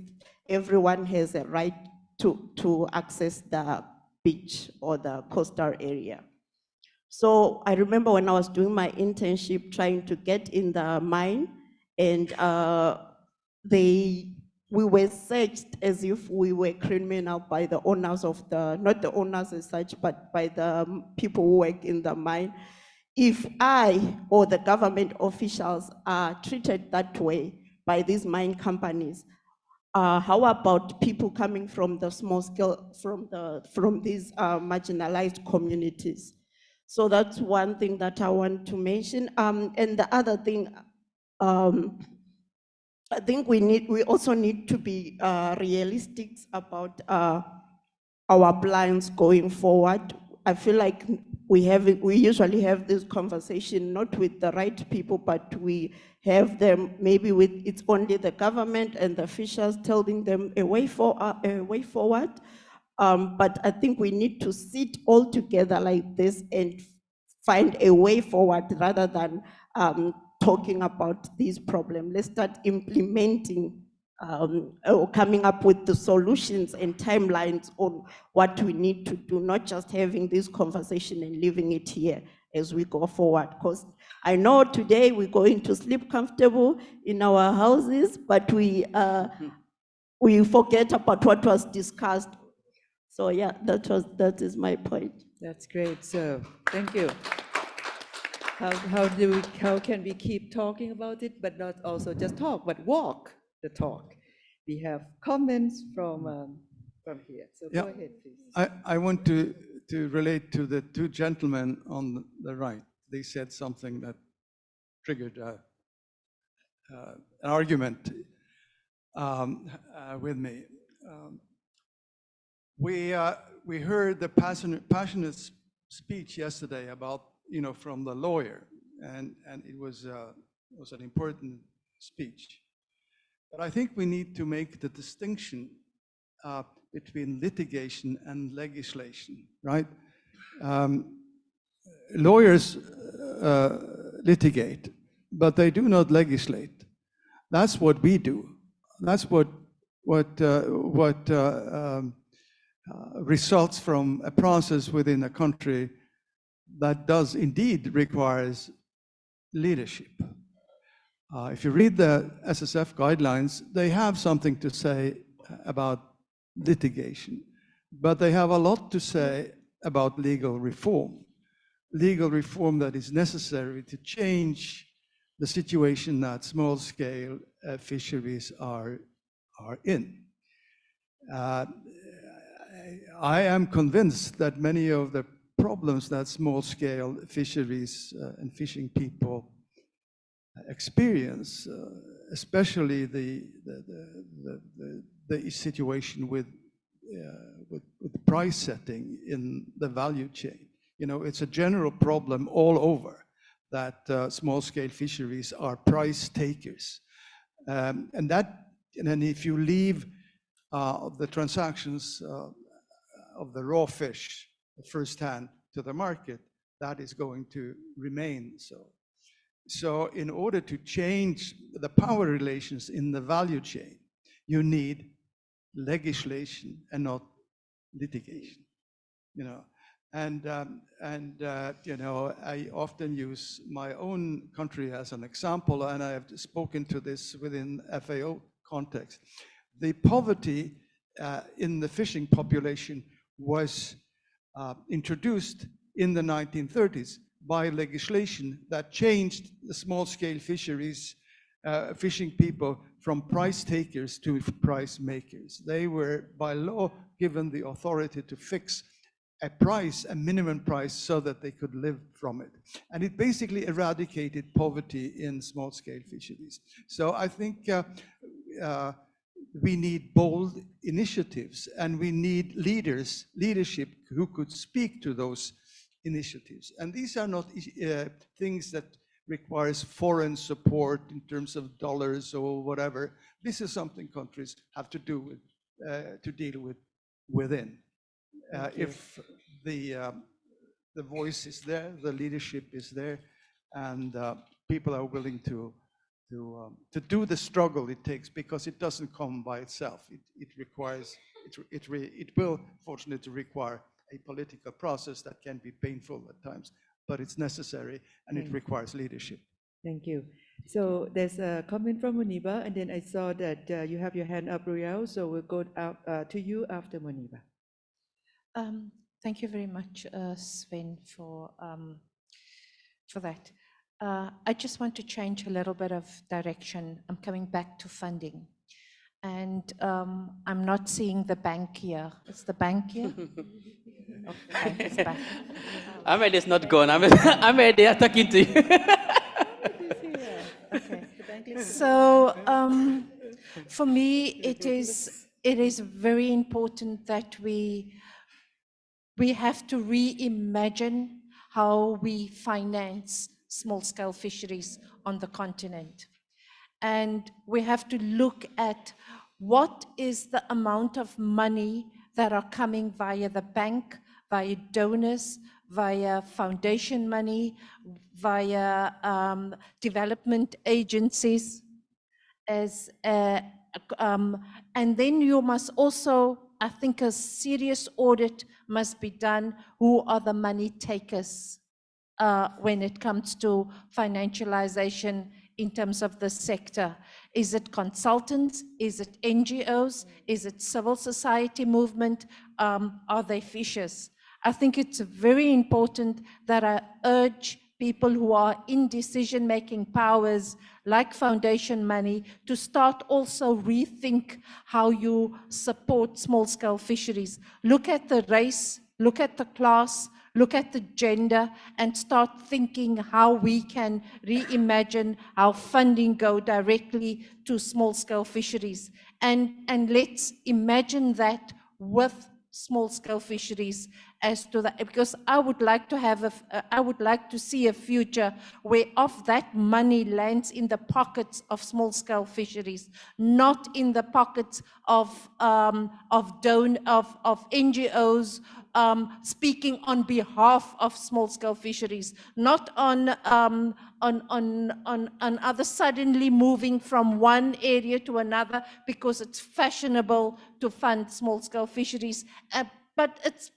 [SPEAKER 6] everyone has a right to access the beach or the coastal area. So I remember when I was doing my internship, trying to get in the mine, and we were searched as if we were criminal by the owners of not the owners as such, but by the people who work in the mine. If I or the government officials are treated that way by these mine companies, how about people coming from the small scale, from these marginalized communities? So that's one thing that I want to mention. And the other thing, I think we also need to be realistic about our plans going forward. I feel like we usually have this conversation not with the right people, but we have them maybe with it's only the government and the officials telling them a way forward. But I think we need to sit all together like this and find a way forward rather than talking about these problems. Let's start implementing or coming up with the solutions and timelines on what we need to do, not just having this conversation and leaving it here as we go forward. Because I know today we're going to sleep comfortable in our houses, but we forget about what was discussed. So yeah, that is my point.
[SPEAKER 1] That's great. So thank you. How can we keep talking about it, but not also just talk, but walk the talk? We have comments from here. So
[SPEAKER 12] Yeah.
[SPEAKER 1] go ahead, please.
[SPEAKER 12] I want to relate to the two gentlemen on the right. They said something that triggered an argument with me. We heard the passionate speech yesterday about, from the lawyer, and it was an important speech. But I think we need to make the distinction between litigation and legislation, right? Lawyers litigate, but they do not legislate. That's what we do. That's what results from a process within a country that does indeed requires leadership. If you read the SSF guidelines, they have something to say about litigation, but they have a lot to say about legal reform that is necessary to change the situation that small-scale fisheries are in. I am convinced that many of the problems that small-scale fisheries and fishing people experience, especially the situation with price setting in the value chain. You know, it's a general problem all over that small-scale fisheries are price takers, and then if you leave the transactions of the raw fish firsthand to the market, that is going to remain so. So in order to change the power relations in the value chain, you need legislation and not litigation, you know. And you know, I often use my own country as an example, and I have spoken to this within FAO context. The poverty in the fishing population was introduced in the 1930s by legislation that changed the small-scale fisheries, fishing people from price takers to price makers. They were, by law, given the authority to fix a price, a minimum price, so that they could live from it. And it basically eradicated poverty in small-scale fisheries. So I think we need bold initiatives, and we need leadership who could speak to those initiatives. And these are not things that requires foreign support in terms of dollars or whatever. This is something countries have to do with, to deal with within. If the voice is there, the leadership is there, and people are willing to do the struggle it takes, because it doesn't come by itself. It requires, it will fortunately require a political process that can be painful at times, but it's necessary, and it requires leadership.
[SPEAKER 1] Thank you. So there's a comment from Muniba, and then I saw that you have your hand up, Riel, so we'll go out to you after Muniba.
[SPEAKER 14] Thank you very much, Sven, for that. I just want to change a little bit of direction. I'm coming back to funding. And I'm not seeing the bank here. Is the bank here? Oh, the bank is back.
[SPEAKER 2] Ahmed is not gone. Ahmed, they are talking to you.
[SPEAKER 14] Okay. So for me, it is very important that we have to reimagine how we finance small-scale fisheries on the continent. And we have to look at what is the amount of money that are coming via the bank, via donors, via foundation money, via development agencies, and then you must also, I think a serious audit must be done. Who are the money takers when it comes to financialization in terms of the sector? Is it consultants? Is it NGOs? Is it civil society movement? Are they fishers? I think it's very important that I urge people who are in decision-making powers, like foundation money, to start also rethink how you support small-scale fisheries. Look at the race, look at the class, look at the gender, and start thinking how we can reimagine how funding go directly to small-scale fisheries. And let's imagine that with small-scale fisheries as to that, because I would like to have I would like to see a future where of that money lands in the pockets of small-scale fisheries, not in the pockets of NGOs, speaking on behalf of small-scale fisheries, not on others suddenly moving from one area to another because it's fashionable to fund small-scale fisheries. But it's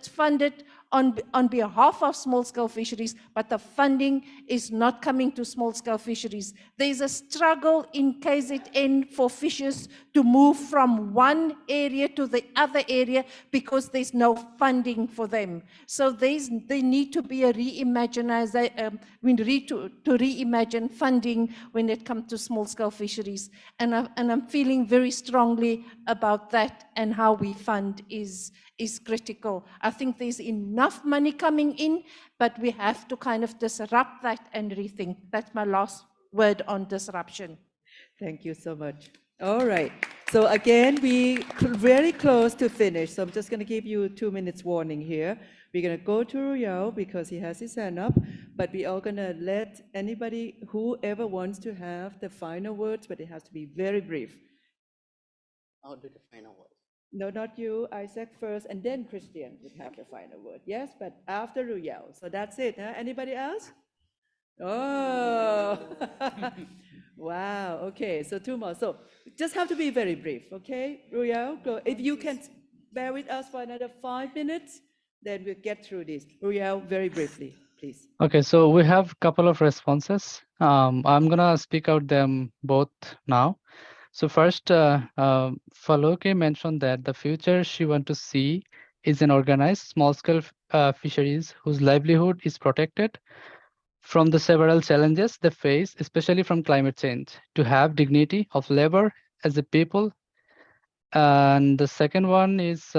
[SPEAKER 14] funded on behalf of small-scale fisheries, but the funding is not coming to small-scale fisheries. There's a struggle in KZN for fishers to move from one area to the other area because there's no funding for them. So there need to be a reimagine funding when it comes to small-scale fisheries. And I'm feeling very strongly about that, and how we fund is critical. I think there's enough money coming in, but we have to kind of disrupt that and rethink. That's my last word on disruption.
[SPEAKER 1] Thank you so much. All right. So again, very close to finish. So I'm just going to give you 2 minutes warning here. We're going to go to Ruyao because he has his hand up, but we are going to let anybody, whoever wants to have the final words, but it has to be very brief.
[SPEAKER 2] I'll do the final word.
[SPEAKER 1] No, not you, Isaac first, and then Christian would have the final word. Yes, but after Ruyao. So that's it. Huh? Anybody else? Oh, wow. Okay, so 2 more. So just have to be very brief, okay? Ruyao, go. If you can bear with us for another 5 minutes, then we'll get through this. Ruyao, very briefly, please.
[SPEAKER 22] Okay, so we have a couple of responses. I'm gonna speak out them both now. So first, Faloke mentioned that the future she want to see is an organized small-scale fisheries whose livelihood is protected from the several challenges they face, especially from climate change, to have dignity of labor as a people. And the second one is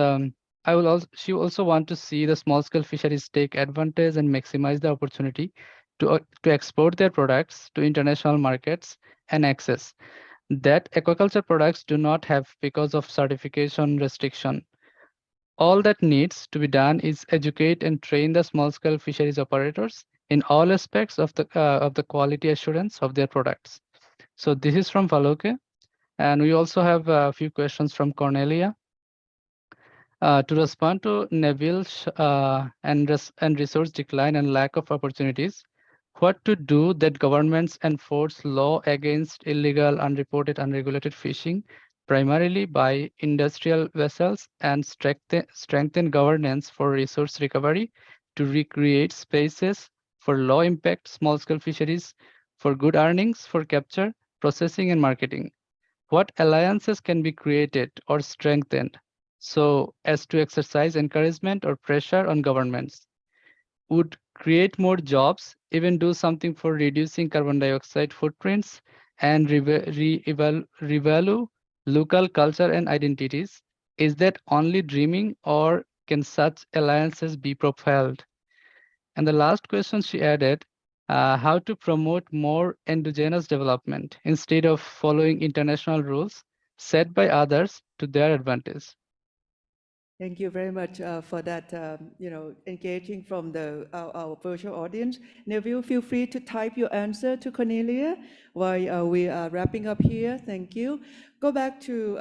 [SPEAKER 22] she also want to see the small-scale fisheries take advantage and maximize the opportunity to export their products to international markets and access that aquaculture products do not have because of certification restriction. All that needs to be done is educate and train the small-scale fisheries operators in all aspects of the quality assurance of their products. So this is from Faloke, and we also have a few questions from Cornelia. To respond to Neville's and resource decline and lack of opportunities, what to do that governments enforce law against illegal, unreported, unregulated fishing, primarily by industrial vessels, and strengthen governance for resource recovery to recreate spaces for low impact small scale fisheries for good earnings for capture, processing, and marketing. What alliances can be created or strengthened so as to exercise encouragement or pressure on governments? Would create more jobs, even do something for reducing carbon dioxide footprints, and revalue local culture and identities? Is that only dreaming, or can such alliances be propelled? And the last question she added, how to promote more endogenous development instead of following international rules set by others to their advantage.
[SPEAKER 1] Thank you very much for that, engaging from our virtual audience. Neville, feel free to type your answer to Cornelia while we are wrapping up here. Thank you. Go back to,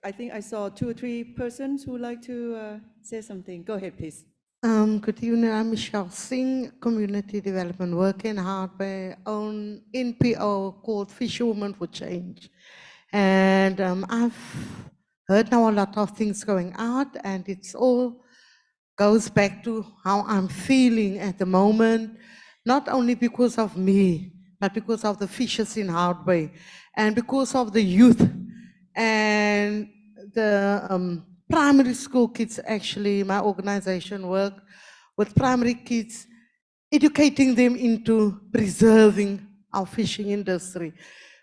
[SPEAKER 1] I think I saw 2 or 3 persons who would like to say something. Go ahead, please.
[SPEAKER 7] Good evening. I'm Michelle Singh, community development working hard by own NPO called Fisherwomen for Change. And I've heard now a lot of things going out, and it's all goes back to how I'm feeling at the moment, not only because of me, but because of the fishers in Hout Bay, and because of the youth and the primary school kids. Actually, my organization work with primary kids, educating them into preserving our fishing industry.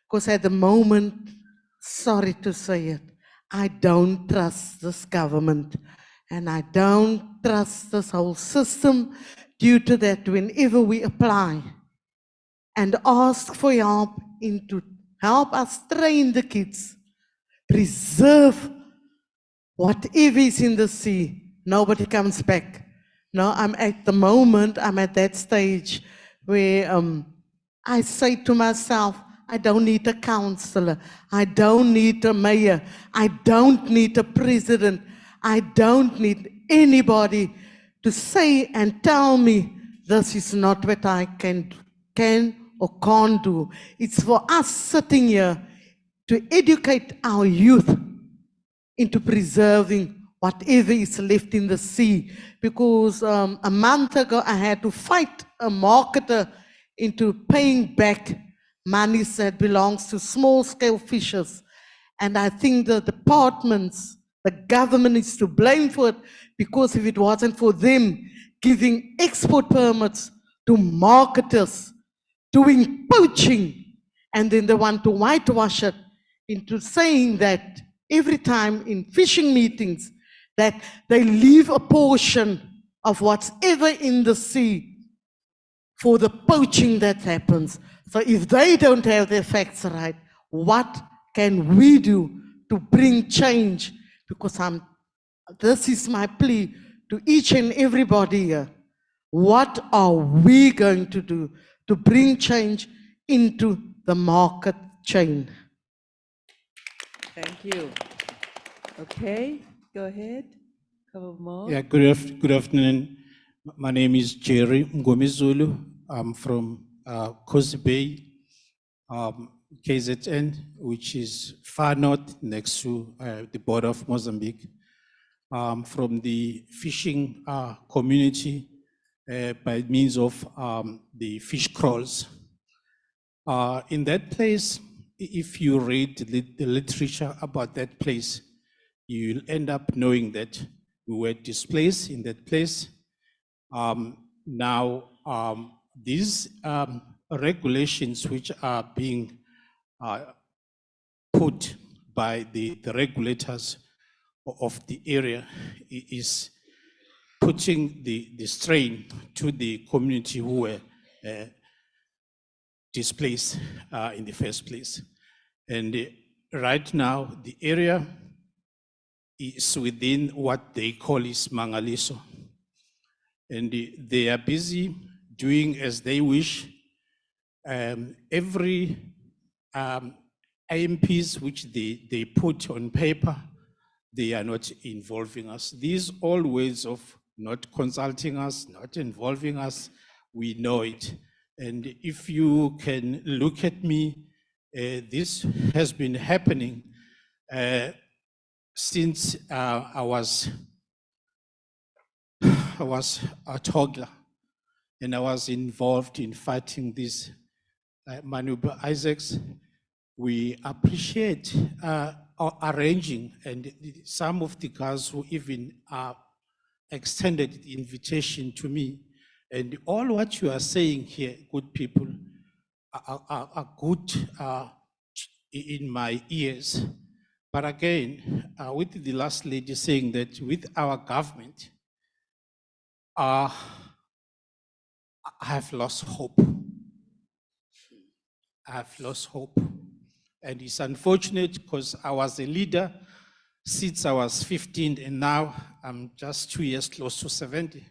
[SPEAKER 7] Because at the moment, sorry to say it, I don't trust this government, and I don't trust this whole system, due to that whenever we apply and ask for help into help us train the kids, preserve whatever is in the sea, nobody comes back. Now I'm at that stage where I say to myself, I don't need a councillor, I don't need a mayor, I don't need a president, I don't need anybody to say and tell me this is not what I can or can't do. It's for us sitting here to educate our youth into preserving whatever is left in the sea. Because a month ago, I had to fight a marketer into paying back money that belongs to small-scale fishers. And I think the departments, the government is to blame for it, because if it wasn't for them giving export permits to marketers, doing poaching, and then they want to whitewash it into saying that every time in fishing meetings that they leave a portion of whatever in the sea for the poaching that happens. So if they don't have their facts right, what can we do to bring change? Because this is my plea to each and everybody here. What are we going to do to bring change into the market chain?
[SPEAKER 1] Thank you. Okay, go ahead. Couple more.
[SPEAKER 9] Yeah, good afternoon. My name is Jerry Ngomizulu. I'm from Coast Bay, KZN, which is far north next to the border of Mozambique. From the fishing community by means of the fish crawls. In that place, if you read the literature about that place, you'll end up knowing that we were displaced in that place. Now, these regulations which are being put by the regulators of the area is putting the strain to the community who were displaced in the first place. And right now, the area is within what they call is Mangaliso. And they are busy doing as they wish. Every IMPs which they put on paper, they are not involving us. These all ways of not consulting us, not involving us, we know it. And if you can look at me, this has been happening since I was a toddler, and I was involved in fighting this Manuba Isaacs. We appreciate arranging, and some of the guys who even extended the invitation to me. And all what you are saying here, good people, are good in my ears. But again, with the last lady saying that with our government, I have lost hope. I have lost hope. And it's unfortunate because I was a leader since I was 15, and now I'm just 2 years close to 70.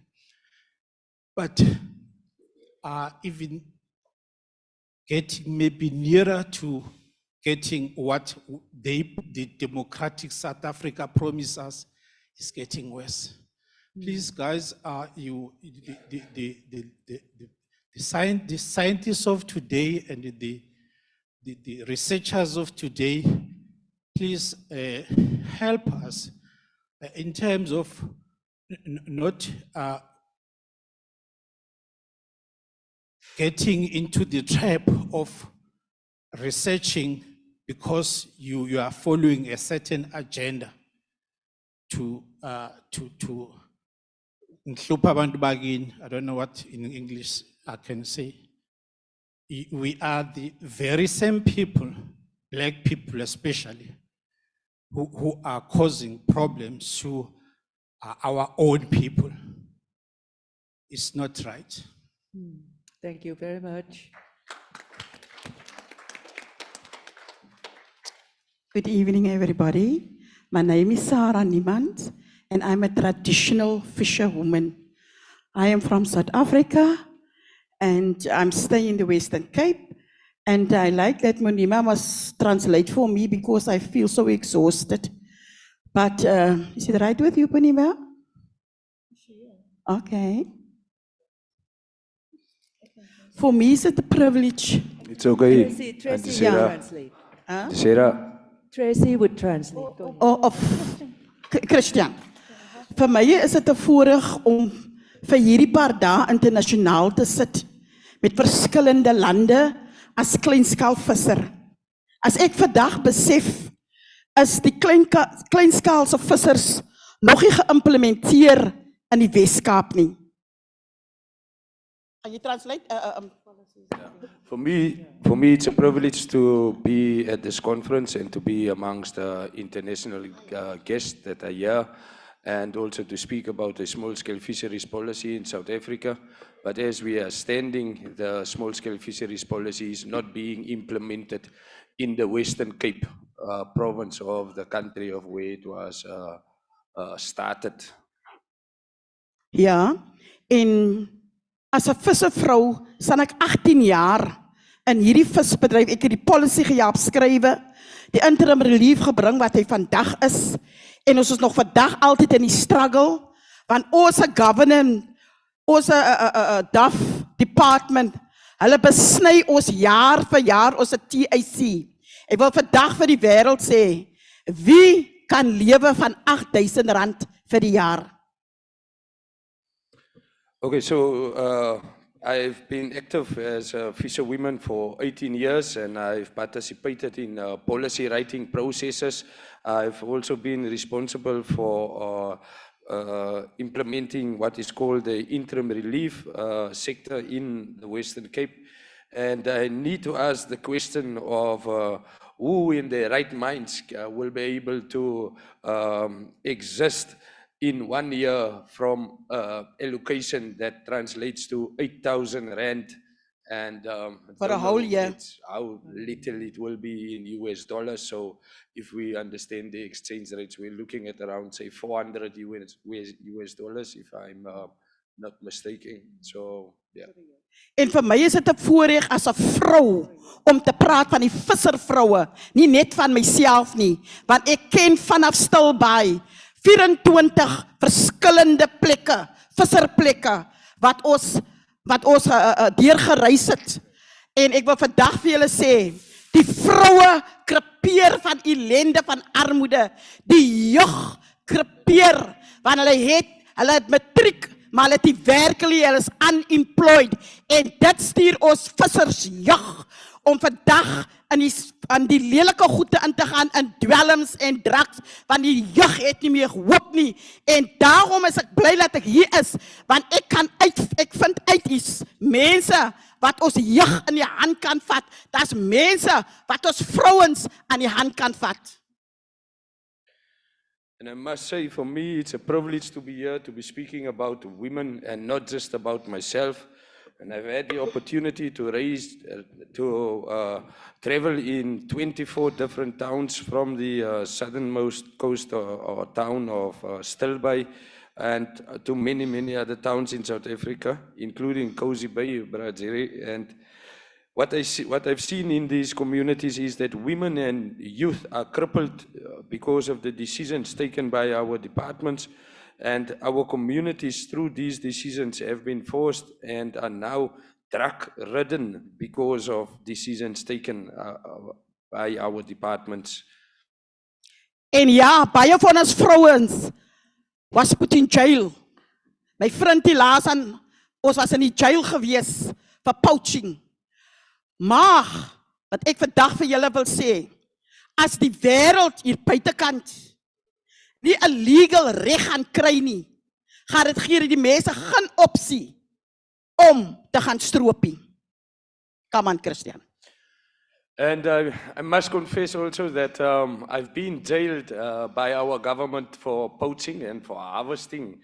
[SPEAKER 9] But even getting maybe nearer to getting what the democratic South Africa promised us is getting worse. Please, guys, the scientists of today and the researchers of today, please help us in terms of not getting into the trap of researching because you are following a certain agenda to I don't know what in English I can say. We are the very same people, black people especially, who are causing problems to our own people. It's not right.
[SPEAKER 1] Thank you very much.
[SPEAKER 10] Good evening, everybody. My name is Sarah Niemand, and I'm a traditional fisherwoman. I am from South Africa, and I'm staying in the Western Cape. And I like that Monima must translate for me because I feel so exhausted. But is it right with you, Puniba? Okay. For me, it's a privilege.
[SPEAKER 19] It's okay.
[SPEAKER 1] Tracy
[SPEAKER 19] Auntie
[SPEAKER 1] would
[SPEAKER 19] Sarah.
[SPEAKER 1] translate.
[SPEAKER 19] Auntie Sarah.
[SPEAKER 1] Tracy would translate. Go ahead.
[SPEAKER 10] Of Christian. Vir my is dit 'n voorreg om vir hierdie paar dae internasionaal te sit met verskillende lande as kleinskaalvisser. As ek vandag besef is die kleinskaalse vissers nog nie geïmplementeer in die Weskaap nie. Can you translate?
[SPEAKER 19] For me, it's a privilege to be at this conference and to be amongst the international guests that are here, and also to speak about the small-scale fisheries policy in South Africa. But as we are standing, the small-scale fisheries policy is not being implemented in the Western Cape province of the country of where it was started.
[SPEAKER 10] Ja, en as 'n visservrou sal ek 18 jaar in hierdie visbedryf, ek het die policy gehelp skrywe, die interim relief gebring wat hy vandag is, en ons is nog vandag altyd in die struggle, want ons government, ons DAF department, hulle besny ons jaar vir jaar, ons TAC. Ek wil vandag vir die wêreld sê, wie kan lewe van R8,000 vir die jaar?
[SPEAKER 19] Okay, so I've been active as a fisherwoman for 18 years, and I've participated in policy writing processes. I've also been responsible for implementing what is called the interim relief sector in the Western Cape. And I need to ask the question of who in their right minds will be able to exist in 1 year from allocation that translates to 8,000 rand, and
[SPEAKER 10] for a whole year.
[SPEAKER 19] It's how little it will be in US dollars. So if we understand the exchange rates, we're looking at around, say, 400 US dollars, if I'm not mistaken. So yeah.
[SPEAKER 10] En vir my is dit 'n voorreg as 'n vrou om te praat van die visservroue, nie net van myself nie, want ek ken vanaf Stilbaai 24 verskillende plekke, visserplekke wat ons deurgereis het. En ek wil vandag vir julle sê, die vroue krepeer van ellende, van armoede, die jeug krepeer, want hulle het matriek, maar hulle het die werk nie, hulle is unemployed, en dit stuur ons vissers jeug om vandag aan die lelike goede in te gaan, in dwelms en drugs, want die jeug het nie meer hoop nie, en daarom is ek bly dat ek hier is, want ek vind uit iets, mense wat ons jeug in die hand kan vat, dat is mense wat ons vrouens aan die hand kan vat.
[SPEAKER 19] And I must say, for me, it's a privilege to be here, to be speaking about women and not just about myself. And I've had the opportunity to travel in 24 different towns from the southernmost coast or town of Stilbaai, and to many, many other towns in South Africa, including Cozy Bay, Brazil. And what I've seen in these communities is that women and youth are crippled because of the decisions taken by our departments, and our communities through these decisions have been forced and are now drug-ridden because of decisions taken by our departments.
[SPEAKER 10] En ja, baie van ons vrouens was put in jail. My vriend die laas aan, ons was in die jail gewees vir poaching. Maar, wat ek vandag vir julle wil sê, as die wêreld hier buitekant nie 'n legal reg gaan kry nie, gaan dit gee die mense geen opsie om te gaan stroopie. Come on, Christian.
[SPEAKER 19] And I must confess also that I've been jailed by our government for poaching and for harvesting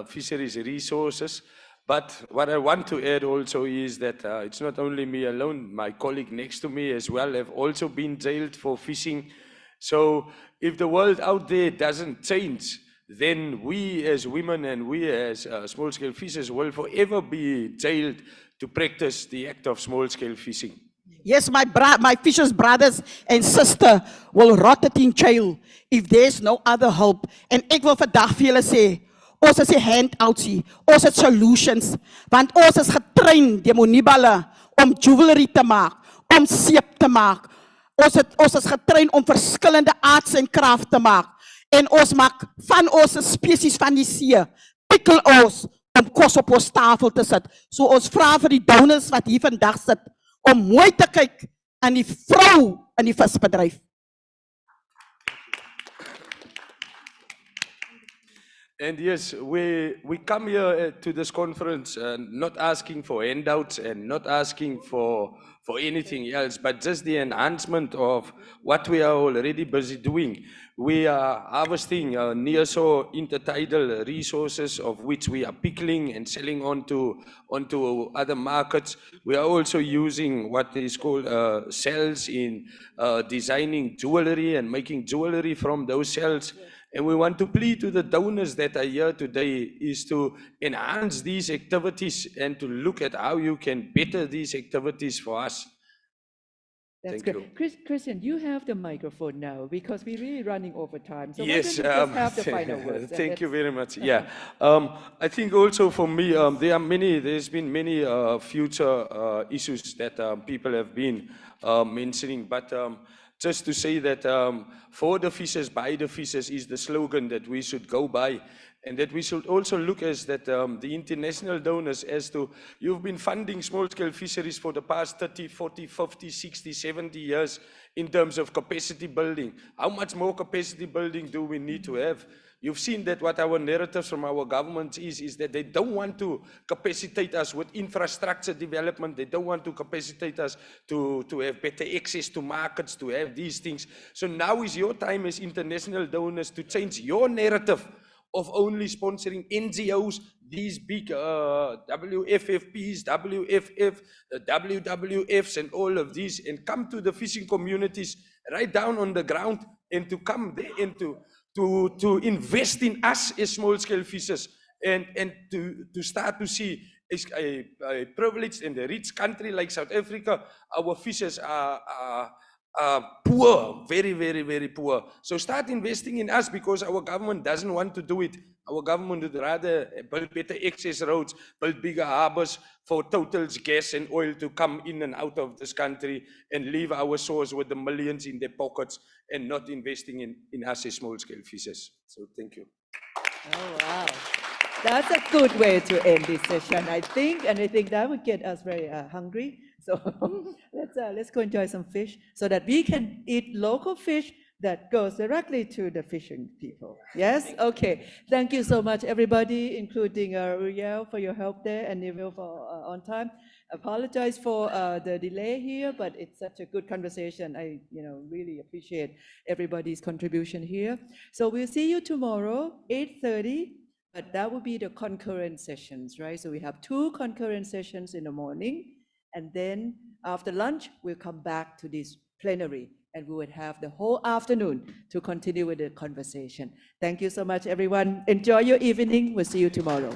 [SPEAKER 19] fisheries resources. But what I want to add also is that it's not only me alone, my colleague next to me as well have also been jailed for fishing. So if the world out there doesn't change, then we as women and we as small-scale fishers will forever be jailed to practice the act of small-scale fishing.
[SPEAKER 10] Yes, my fisher's brothers and sister will rot it in jail if there's no other help. En ek wil vandag vir julle sê, ons is die handouts hier, ons het solutions, want ons is getrain deur Moniballe om jewelry te maak, om seep te maak. Ons is getrain om verskillende arts en krag te maak. En ons maak van ons spesies van die see, pikkel ons om kos op ons tafel te sit. So ons vra vir die donors wat hier vandag sit, om mooi te kyk aan die vrou in die visbedryf.
[SPEAKER 19] And yes, we come here to this conference not asking for handouts and not asking for anything else, but just the enhancement of what we are already busy doing. We are harvesting nearshore intertidal resources, of which we are pickling and selling onto other markets. We are also using what is called cells in designing jewelry and making jewelry from those cells. And we want to plead to the donors that are here today is to enhance these activities and to look at how you can better these activities for us.
[SPEAKER 1] That's
[SPEAKER 19] Thank
[SPEAKER 1] good.
[SPEAKER 19] you.
[SPEAKER 1] Christian, you have the microphone now because we're really running over time. So
[SPEAKER 19] Yes,
[SPEAKER 1] why don't you just have the final words? and
[SPEAKER 19] thank you
[SPEAKER 1] let's-
[SPEAKER 19] very much. Yeah, I think also for me, there's been many future issues that people have been mentioning, but just to say that for the fishers, by the fishers is the slogan that we should go by. And that we should also look as that the international donors as to, you've been funding small-scale fisheries for the past 30, 40, 50, 60, 70 years in terms of capacity building. How much more capacity building do we need to have? You've seen that what our narratives from our government is that they don't want to capacitate us with infrastructure development. They don't want to capacitate us to have better access to markets, to have these things. So now is your time as international donors to change your narrative of only sponsoring NGOs, these big WFFPs, WFF, WWFs, and all of these, and come to the fishing communities right down on the ground and to come there and to invest in us as small-scale fishers and to start to see a privileged and a rich country like South Africa. Our fishers are poor, very, very, very poor. So start investing in us because our government doesn't want to do it. Our government would rather build better access roads, build bigger harbors for Total's gas and oil to come in and out of this country and leave our shores with the millions in their pockets and not investing in us as small-scale fishers. So thank you.
[SPEAKER 1] Oh, wow. That's a good way to end this session, I think, and I think that would get us very hungry. So let's go enjoy some fish so that we can eat local fish that goes directly to the fishing people. Yes? Okay. Thank you so much, everybody, including Uriel for your help there and Neville for on time. Apologize for the delay here, but it's such a good conversation. I really appreciate everybody's contribution here. So we'll see you tomorrow, 8:30. But that will be the concurrent sessions, right? So we have 2 concurrent sessions in the morning, and then after lunch, we'll come back to this plenary, and we would have the whole afternoon to continue with the conversation. Thank you so much, everyone. Enjoy your evening. We'll see you tomorrow.